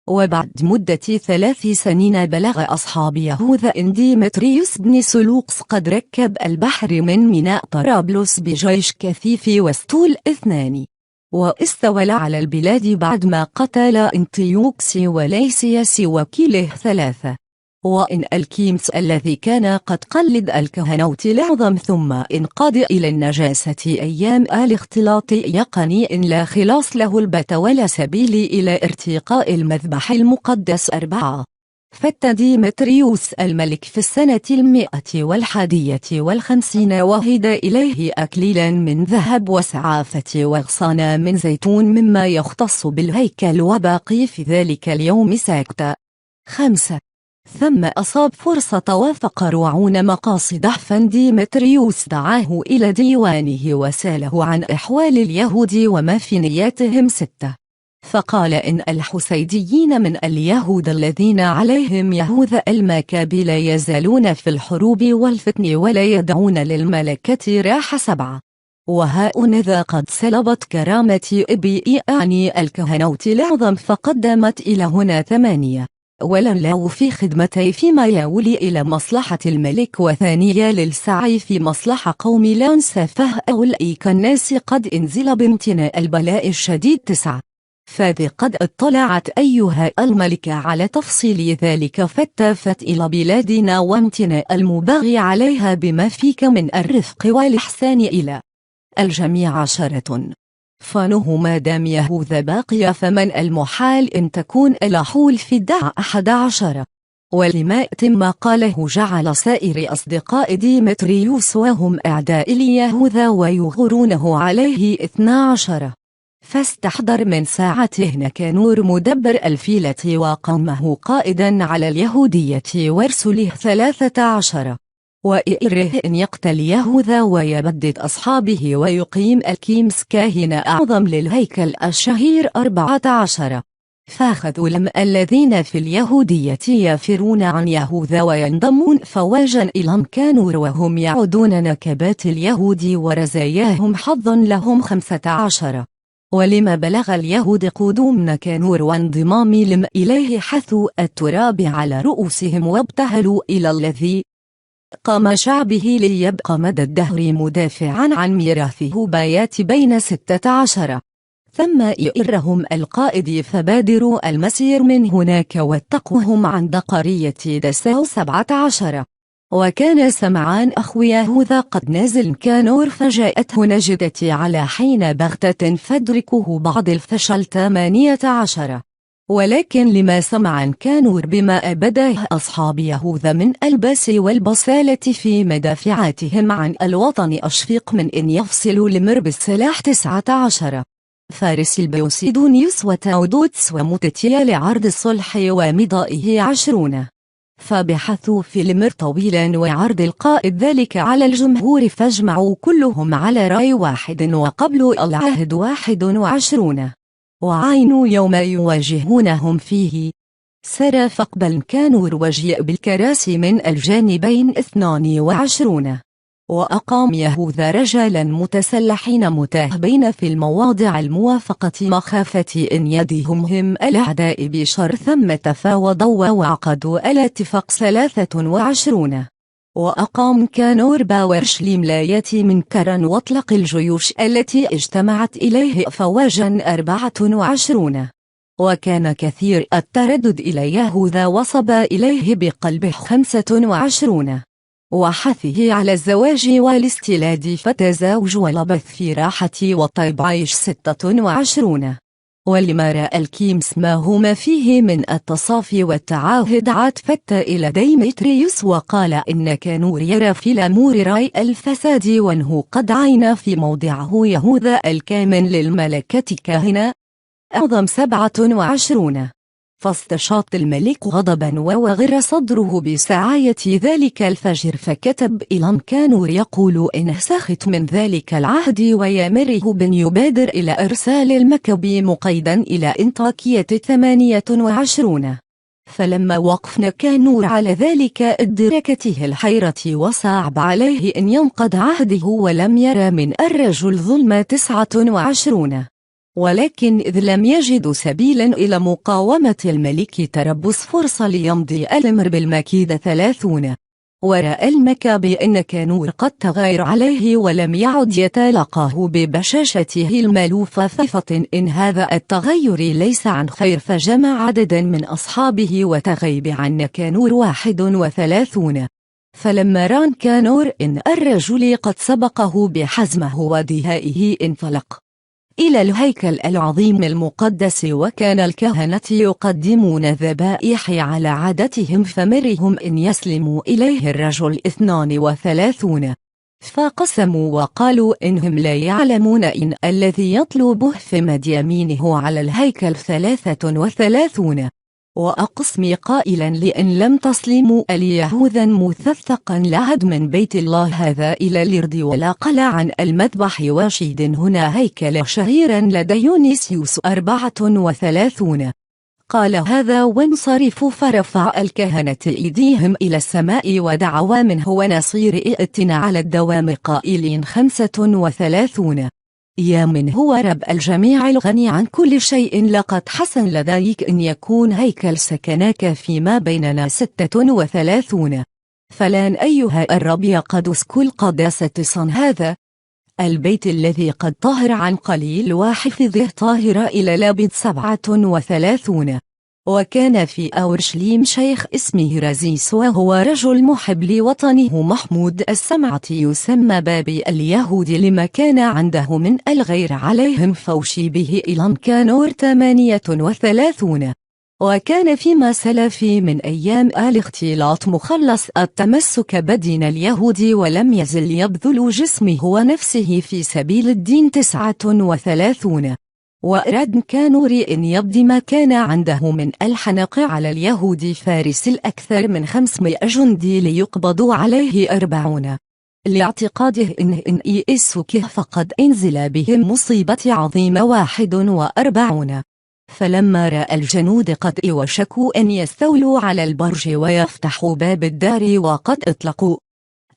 وبعد مدة 3 سنين بلغ أصحاب يهوذا إن ديمتريوس بن سلوقس قد ركب البحر من ميناء طرابلس بجيش كثيف وستول 2، واستولى على البلاد بعدما قتل انطيوكس وليسياس وكيله 3. وإن الكيمس الذي كان قد قلد الكهنوت العظم ثم انقاد إلى النجاسة أيام الاختلاط يقني إن لا خلاص له البت ولا سبيل إلى ارتقاء المذبح المقدس 4. فت ديمتريوس الملك في السنة 151 وهد إليه أكليلا من ذهب وسعافة وغصانا من زيتون مما يختص بالهيكل وباقي في ذلك اليوم ساكت. 5. ثم أصاب فرصة وافق روعون مقاصد ديمتريوس دعاه إلى ديوانه وساله عن أحوال اليهود وما في نياتهم 6. فقال إن الحسيديين من اليهود الذين عليهم يهوذا المكابي لا يزالون في الحروب والفتن ولا يدعون للملكة راح 7. وهؤلاء قد سلبت كرامة أبي يعني الكهنوت العظم فقدمت إلى هنا 8. ولله في خدمتي فيما يولي إلى مصلحة الملك وثانية للسعي في مصلحة قوم لانس فهؤلاء الناس قد انزل بامتناء البلاء الشديد 9. فذي قد اطلعت أيها الملكة على تفصيل ذلك فاتفت إلى بلادنا وامتناء المباغي عليها بما فيك من الرفق والإحسان إلى الجميع 10. فنه ما دام يهوذا باقي فمن المحال إن تكون الحول في الدع 11. ولما ما قاله جعل سائر أصدقاء ديمتريوس وهم أعداء ليهوذا ويغرونه عليه 12. فاستحضر من ساعته نكانور مدبر الفيلة وقومه قائدا على اليهودية وارسله 13. وإره إن يقتل يهوذا ويبدد أصحابه ويقيم الكيمس كاهن أعظم للهيكل الشهير 14. فاخذوا لم الذين في اليهودية يفرون عن يهوذا وينضمون فواجا إلى مكانور وهم يعودون نكبات اليهود ورزاياهم حظا لهم 15. ولما بلغ اليهود قدوم نكانور وانضمام لم إليه حثوا التراب على رؤوسهم وابتهلوا إلى الذي قام شعبه ليبقى مدى الدهر مدافعا عن ميراثه بايات بين 16. ثم يئرهم القائد فبادروا المسير من هناك واتقوهم عند قرية دساو 17. وكان سمعان أخو يهوذا قد نازل كانور فجاءته نجدتي على حين بغتة فادركه بعض الفشل 18. ولكن لما سمعان كانور بما أبداه أصحاب يهوذا من الباس والبصالة في مدافعاتهم عن الوطن أشفق من إن يفصلوا لمر بالسلاح 19. فارس البوسيدونيوس وتاودوتس ومتتيا لعرض الصلح ومضائه 20. فبحثوا في المر طويلا وعرض القائد ذلك على الجمهور فاجمعوا كلهم على رأي واحد وقبل العهد 21. وعينوا يوم يواجهونهم فيه سرى فاقبل كانور وجيء بالكراسي من الجانبين 22. وأقام يهوذا رجالا متسلحين متاهبين في المواضع الموافقة مخافة إن يدهم هم الأعداء بشر ثم تفاوضوا وعقدوا الاتفاق 23. وأقام كانور باورشليم لا ياتي من كرن واطلق الجيوش التي اجتمعت إليه فواجا 24. وكان كثير التردد إلى يهوذا وصب إليه بقلبه 25. وحثه على الزواج والاستلاد فتزاوج ولبث في راحة وطيب عيش 26. ولما رأى الكيمس ما هما فيه من التصافي والتعاهد عاد فت إلى ديمتريوس وقال إن كانور يرى في الأمور رأي الفساد وأنه قد عين في موضعه يهوذا الكامن للملكة كاهنة أعظم 27. فاستشاط الملك غضبا ووغر صدره بسعاية ذلك الفجر فكتب إلى مكانور يقول إنه ساخط من ذلك العهد ويامره بن يبادر إلى إرسال المكبي مقيدا إلى انطاكية 28. فلما وقفنا كانور على ذلك ادركته الحيرة وصعب عليه إن ينقض عهده ولم يرى من الرجل ظلم 29. ولكن إذ لم يجدوا سبيلا إلى مقاومة الملك تربص فرصة ليمضي الأمر بالمكيدة 30. ورأى المكابي أن كانور قد تغير عليه ولم يعد يتلقاه ببشاشته المألوفة ففطن إن هذا التغير ليس عن خير فجمع عددا من أصحابه وتغيب عن كانور 31. فلما رأى كانور إن الرجل قد سبقه بحزمه ودهائه انطلق إلى الهيكل العظيم المقدس وكان الكهنة يقدمون ذبائح على عادتهم فمرهم إن يسلموا إليه الرجل 32. فقسموا وقالوا إنهم لا يعلمون إن الذي يطلبه في مد يمينه على الهيكل 33. وأقسم قائلا لئن لم تسلموا اليهوذا مثثقا لهدم بيت الله هذا إلى الأرض ولا قلع عن المذبح وشيد هنا هيكل شهيرا لدى يونيسيوس 34. قال هذا وانصرفوا فرفع الكهنة أيديهم إلى السماء ودعوا منه ونصير ائتنا على الدوام قائلين 35. يا من هو رب الجميع الغني عن كل شيء لقد حسن لديك أن يكون هيكل سكناك فيما بيننا 36. فلان أيها الرب يقدس كل قداسة صن هذا البيت الذي قد طهر عن قليل وحفظه طاهر إلى لابد 37. وكان في أورشليم شيخ اسمه رزيس وهو رجل محب لوطنه محمود السمعة يسمى بابي اليهود لما كان عنده من الغير عليهم فوشي به إلى كانور 38. وكان فيما سلف من أيام الاختلاط مخلص التمسك بدين اليهود ولم يزل يبذل جسمه ونفسه في سبيل الدين 39. وأراد كانور إن يبدي ما كان عنده من الحنق على اليهود فارس الأكثر من 500 جندي ليقبضوا عليه 40 لاعتقاده إن يئسك فقد انزل بهم مصيبة عظيمة 41. فلما رأى الجنود قد وشكوا أن يستولوا على البرج ويفتحوا باب الدار وقد اطلقوا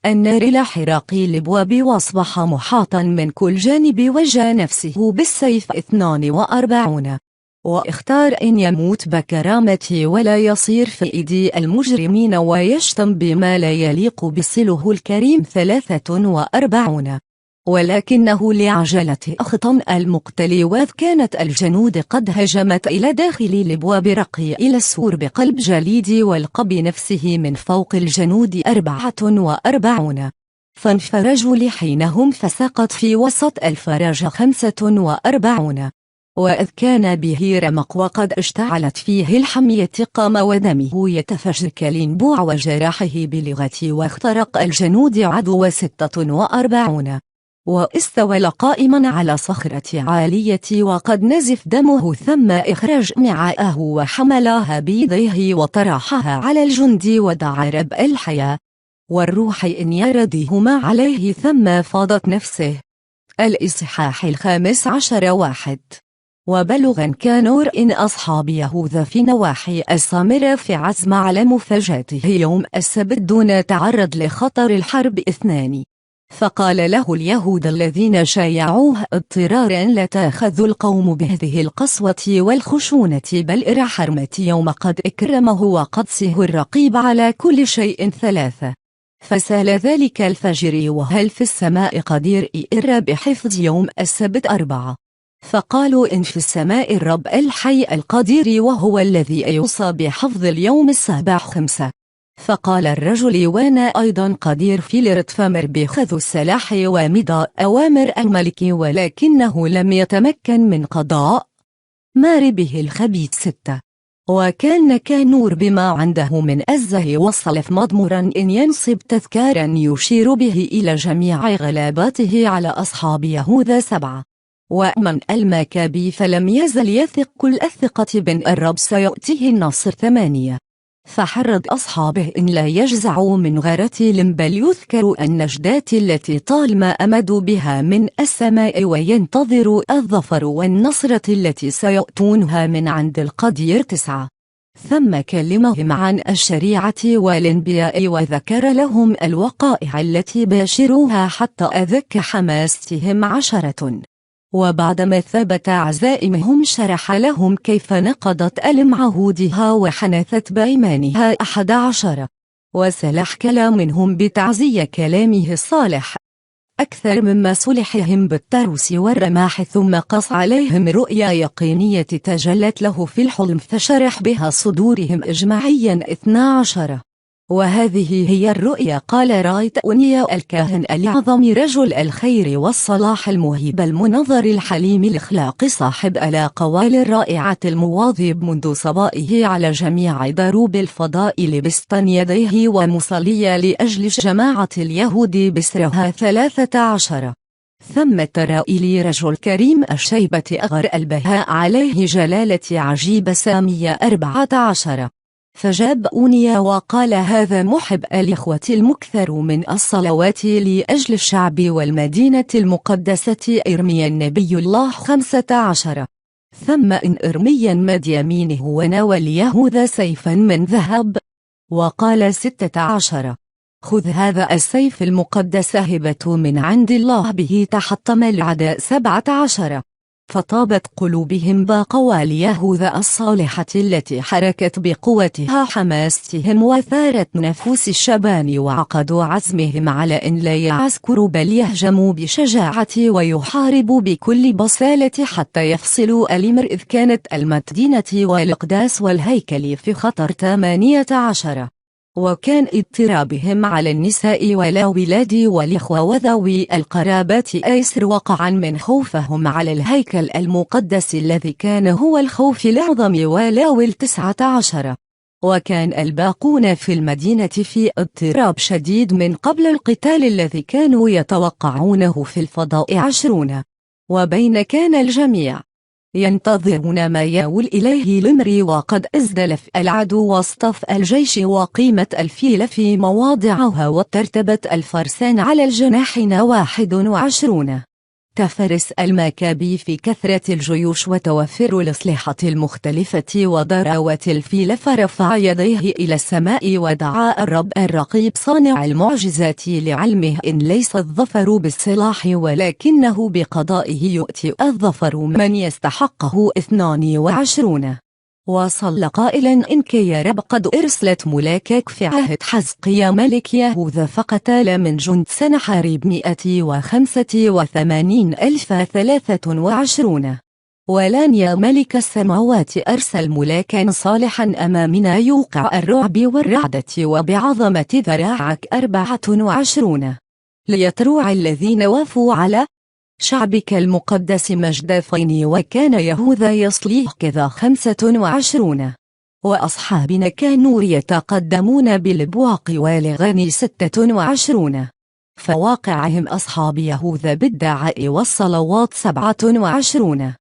النار لحراق الابواب واصبح محاطا من كل جانب وجى نفسه بالسيف 42. واختار أن يموت بكرامته ولا يصير في أيدي المجرمين ويشتم بما لا يليق بصله الكريم 43. ولكنه لعجلة أخطم المقتل وإذ كانت الجنود قد هجمت إلى داخل الابواب رقي إلى السور بقلب جليد والقى بنفسه من فوق الجنود 44. فانفرجوا لحينهم فسقط في وسط الفرج 45. وإذ كان به رمق وقد اشتعلت فيه الحمية قام ودمه يتفجر كالينبوع وجراحه بلغة واخترق الجنود عدو 46. واستوى قائما على صخرة عالية وقد نزف دمه ثم إخرج معاءه وحملها بيديه وطرحها على الجند ودعا رب الحياة والروح إن يردهما عليه ثم فاضت نفسه. الإصحاح 15 1. وبلغ كانور إن أصحاب يهوذا في نواحي السامرة في عزم على مفاجاته يوم السبت دون تعرض لخطر الحرب 2. فقال له اليهود الذين شايعوه اضطرارا لا تأخذ القوم بهذه القسوة والخشونة بل إرى حرمة يوم قد اكرمه وقدسه الرقيب على كل شيء 3. فسال ذلك الفجر وهل في السماء قدير إر بحفظ يوم السبت 4. فقالوا إن في السماء الرب الحي القدير وهو الذي يوصى بحفظ اليوم السابع 5. فقال الرجل وانا أيضا قدير في الأرض فمر بخذ السلاح ومضى أوامر الملك ولكنه لم يتمكن من قضاء مار به الخبيث 6. وكان كانور بما عنده من أزه وصلف مضمرا إن ينصب تذكارا يشير به إلى جميع غلاباته على أصحاب يهوذا 7. ومن المكابي فلم يزل يثق كل الثقة بأن الرب سيؤتيه النصر 8. فحرض أصحابه إن لا يجزعوا من غرة بل يذكروا النجدات التي طالما أمدوا بها من السماء وينتظروا الظفر والنصرة التي سيؤتونها من عند القدير 9. ثم كلمهم عن الشريعة والانبياء وذكر لهم الوقائع التي باشروها حتى أذك حماستهم 10. وبعدما ثبت عزائمهم شرح لهم كيف نقضت ألم عهودها وحنثت بأيمانها 11، وسلحكل منهم بتعزية كلامه الصالح أكثر مما صلحهم بالترس والرماح، ثم قص عليهم رؤيا يقينية تجلت له في الحلم فشرح بها صدورهم إجماعيا 12. وهذه هي الرؤيا: قال: رأيت أنيا الكاهن الأعظم رجل الخير والصلاح المهيب المنظر الحليم الأخلاق صاحب الأقوال الرائعة المواظب منذ صبائه على جميع ضروب الفضائل بسطا يديه ومصليا لأجل جماعة اليهود بسرها 13. ثم ترى رجل كريم الشيبة أغر البهاء عليه جلالة عجيب سامية 14. فجاب أنيا وقال: هذا محب الإخوة المكثر من الصلوات لأجل الشعب والمدينة المقدسة إرميا نبي الله 15. ثم إن إرميا مد يمينه وناول اليهود سيفا من ذهب وقال 16: خذ هذا السيف المقدس هبة من عند الله، به تحطم العداء 17. فطابت قلوبهم بقوال يهوذا الصالحة التي حركت بقوتها حماستهم وثارت نفوس الشبان، وعقدوا عزمهم على أن لا يعسكروا بل يهجموا بشجاعة ويحاربوا بكل بصالة حتى يفصلوا الأمر، إذ كانت المدينة والأقداس والهيكل في خطر 18. وكان اضطرابهم على النساء والأولاد والإخوة وذوي القرابات أيسر وقعا من خوفهم على الهيكل المقدس الذي كان هو الخوف الأعظم ولاول 19. وكان الباقون في المدينة في اضطراب شديد من قبل القتال الذي كانوا يتوقعونه في الفضاء 20. وبين كان الجميع ينتظرون ما يؤول إليه الأمر، وقد ازدلف العدو واصطف الجيش وقيمة الفيل في مواضعها، وترتبت الفرسان على الجناحين 21. تفرس المكابي في كثرة الجيوش وتوفر الأسلحة المختلفة وضراوة الفيل، فرفع يديه إلى السماء ودعا الرب الرقيب صانع المعجزات لعلمه إن ليس الظفر بالسلاح ولكنه بقضائه يؤتي الظفر من يستحقه 22. وصل قائلا: إنك يا رب قد أرسلت ملاكك في عهد حزقيا ملك يهوذا فقتال من جند سنحارب 185,023. والآن يا ملك السماوات أرسل ملاكا صالحا أمامنا يوقع الرعب والرعدة وبعظمة ذراعك 24 ليتروع الذين وافوا على شعبك المقدس مجدفين. وكان يهوذا يصليه كذا 25. وأصحابنا كانوا يتقدمون بالبواق والغني 26. فواقعهم أصحاب يهوذا بالدعاء والصلوات 27.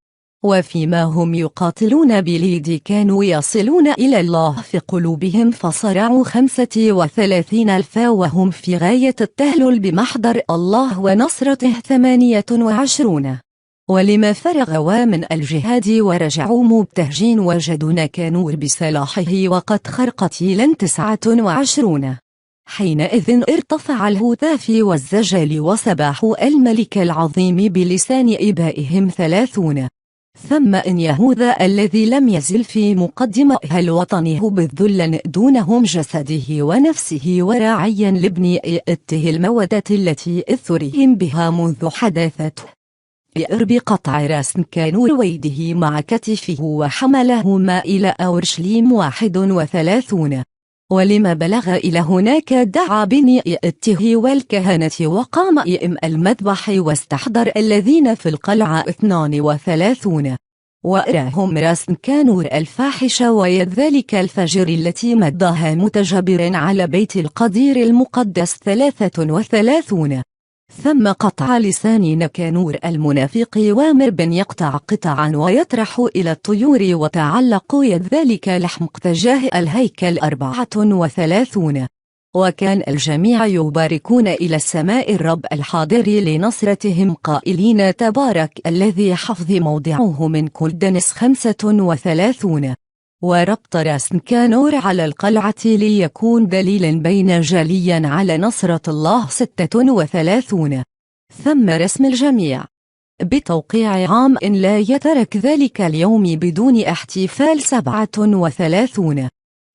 وفيما هم يقاتلون بليد كانوا يصلون إلى الله في قلوبهم، فصرعوا 35,000 وهم في غاية التهلل بمحضر الله ونصرته 28. ولما فرغوا من الجهاد ورجعوا مبتهجين وجدوا نكانور بسلاحه وقد خرقتيلا 29. حينئذ ارتفع الهتاف والزجل وسبحوا الملك العظيم بلسان إبائهم 30. ثم إن يهوذا الذي لم يزل في مقدمها الوطنه بالذل دونهم جسده ونفسه وراعيا لابن إئته المودة التي إثرهم بها منذ حداثته يأر بقطع راس كانور ويده مع كتفه وحملهما إلى أورشليم 31. ولما بلغ إلى هناك دعا بني إئته والكهنة وقام إئم المذبح واستحضر الذين في القلعة 32. وأراهم راس كانور الفاحشة ويد ذلك الفجر التي مدها متجبر على بيت القدير المقدس 33. ثم قطع لسان نكانور المنافق وامر بن يقطع قطعا ويطرح إلى الطيور وتعلق يد ذلك لحم تجاه الهيكل 34. وكان الجميع يباركون إلى السماء الرب الحاضر لنصرتهم قائلين: تبارك الذي حفظ موضعه من كل دنس 35. وربط راس كانور على القلعة ليكون دليلا بين جليا على نصرة الله 36. ثم رسم الجميع بتوقيع عام لا يترك ذلك اليوم بدون احتفال 37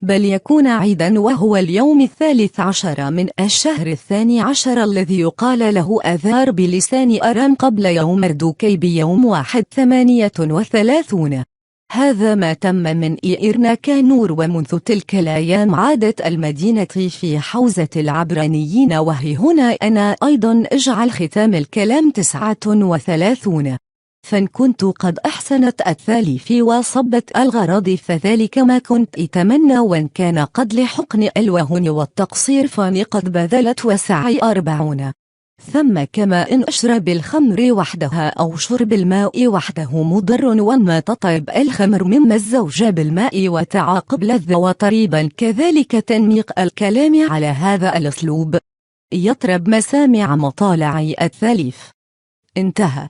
بل يكون عيدا، وهو اليوم 13 من الشهر 12 الذي يقال له آذار بلسان أرام قبل يوم مردوكي بيوم 1 38. هذا ما تم من إيرنا كانور، ومنذ تلك الأيام عادت المدينة في حوزة العبرانيين. وهي هنا أنا أيضا أجعل ختام الكلام 39. فإن كنت قد أحسنت الثالث وصبت الغرض فذلك ما كنت أتمنى، وإن كان قد لحقن الوهن والتقصير فاني قد بذلت وسعي 40. ثم كما إن أشرب الخمر وحدها أو شرب الماء وحده مضر، وما تطيب الخمر مما الزوج بالماء وتعاقب لذ وطريبا، كذلك تنميق الكلام على هذا الأسلوب يطرب مسامع مطالع الثالث. انتهى.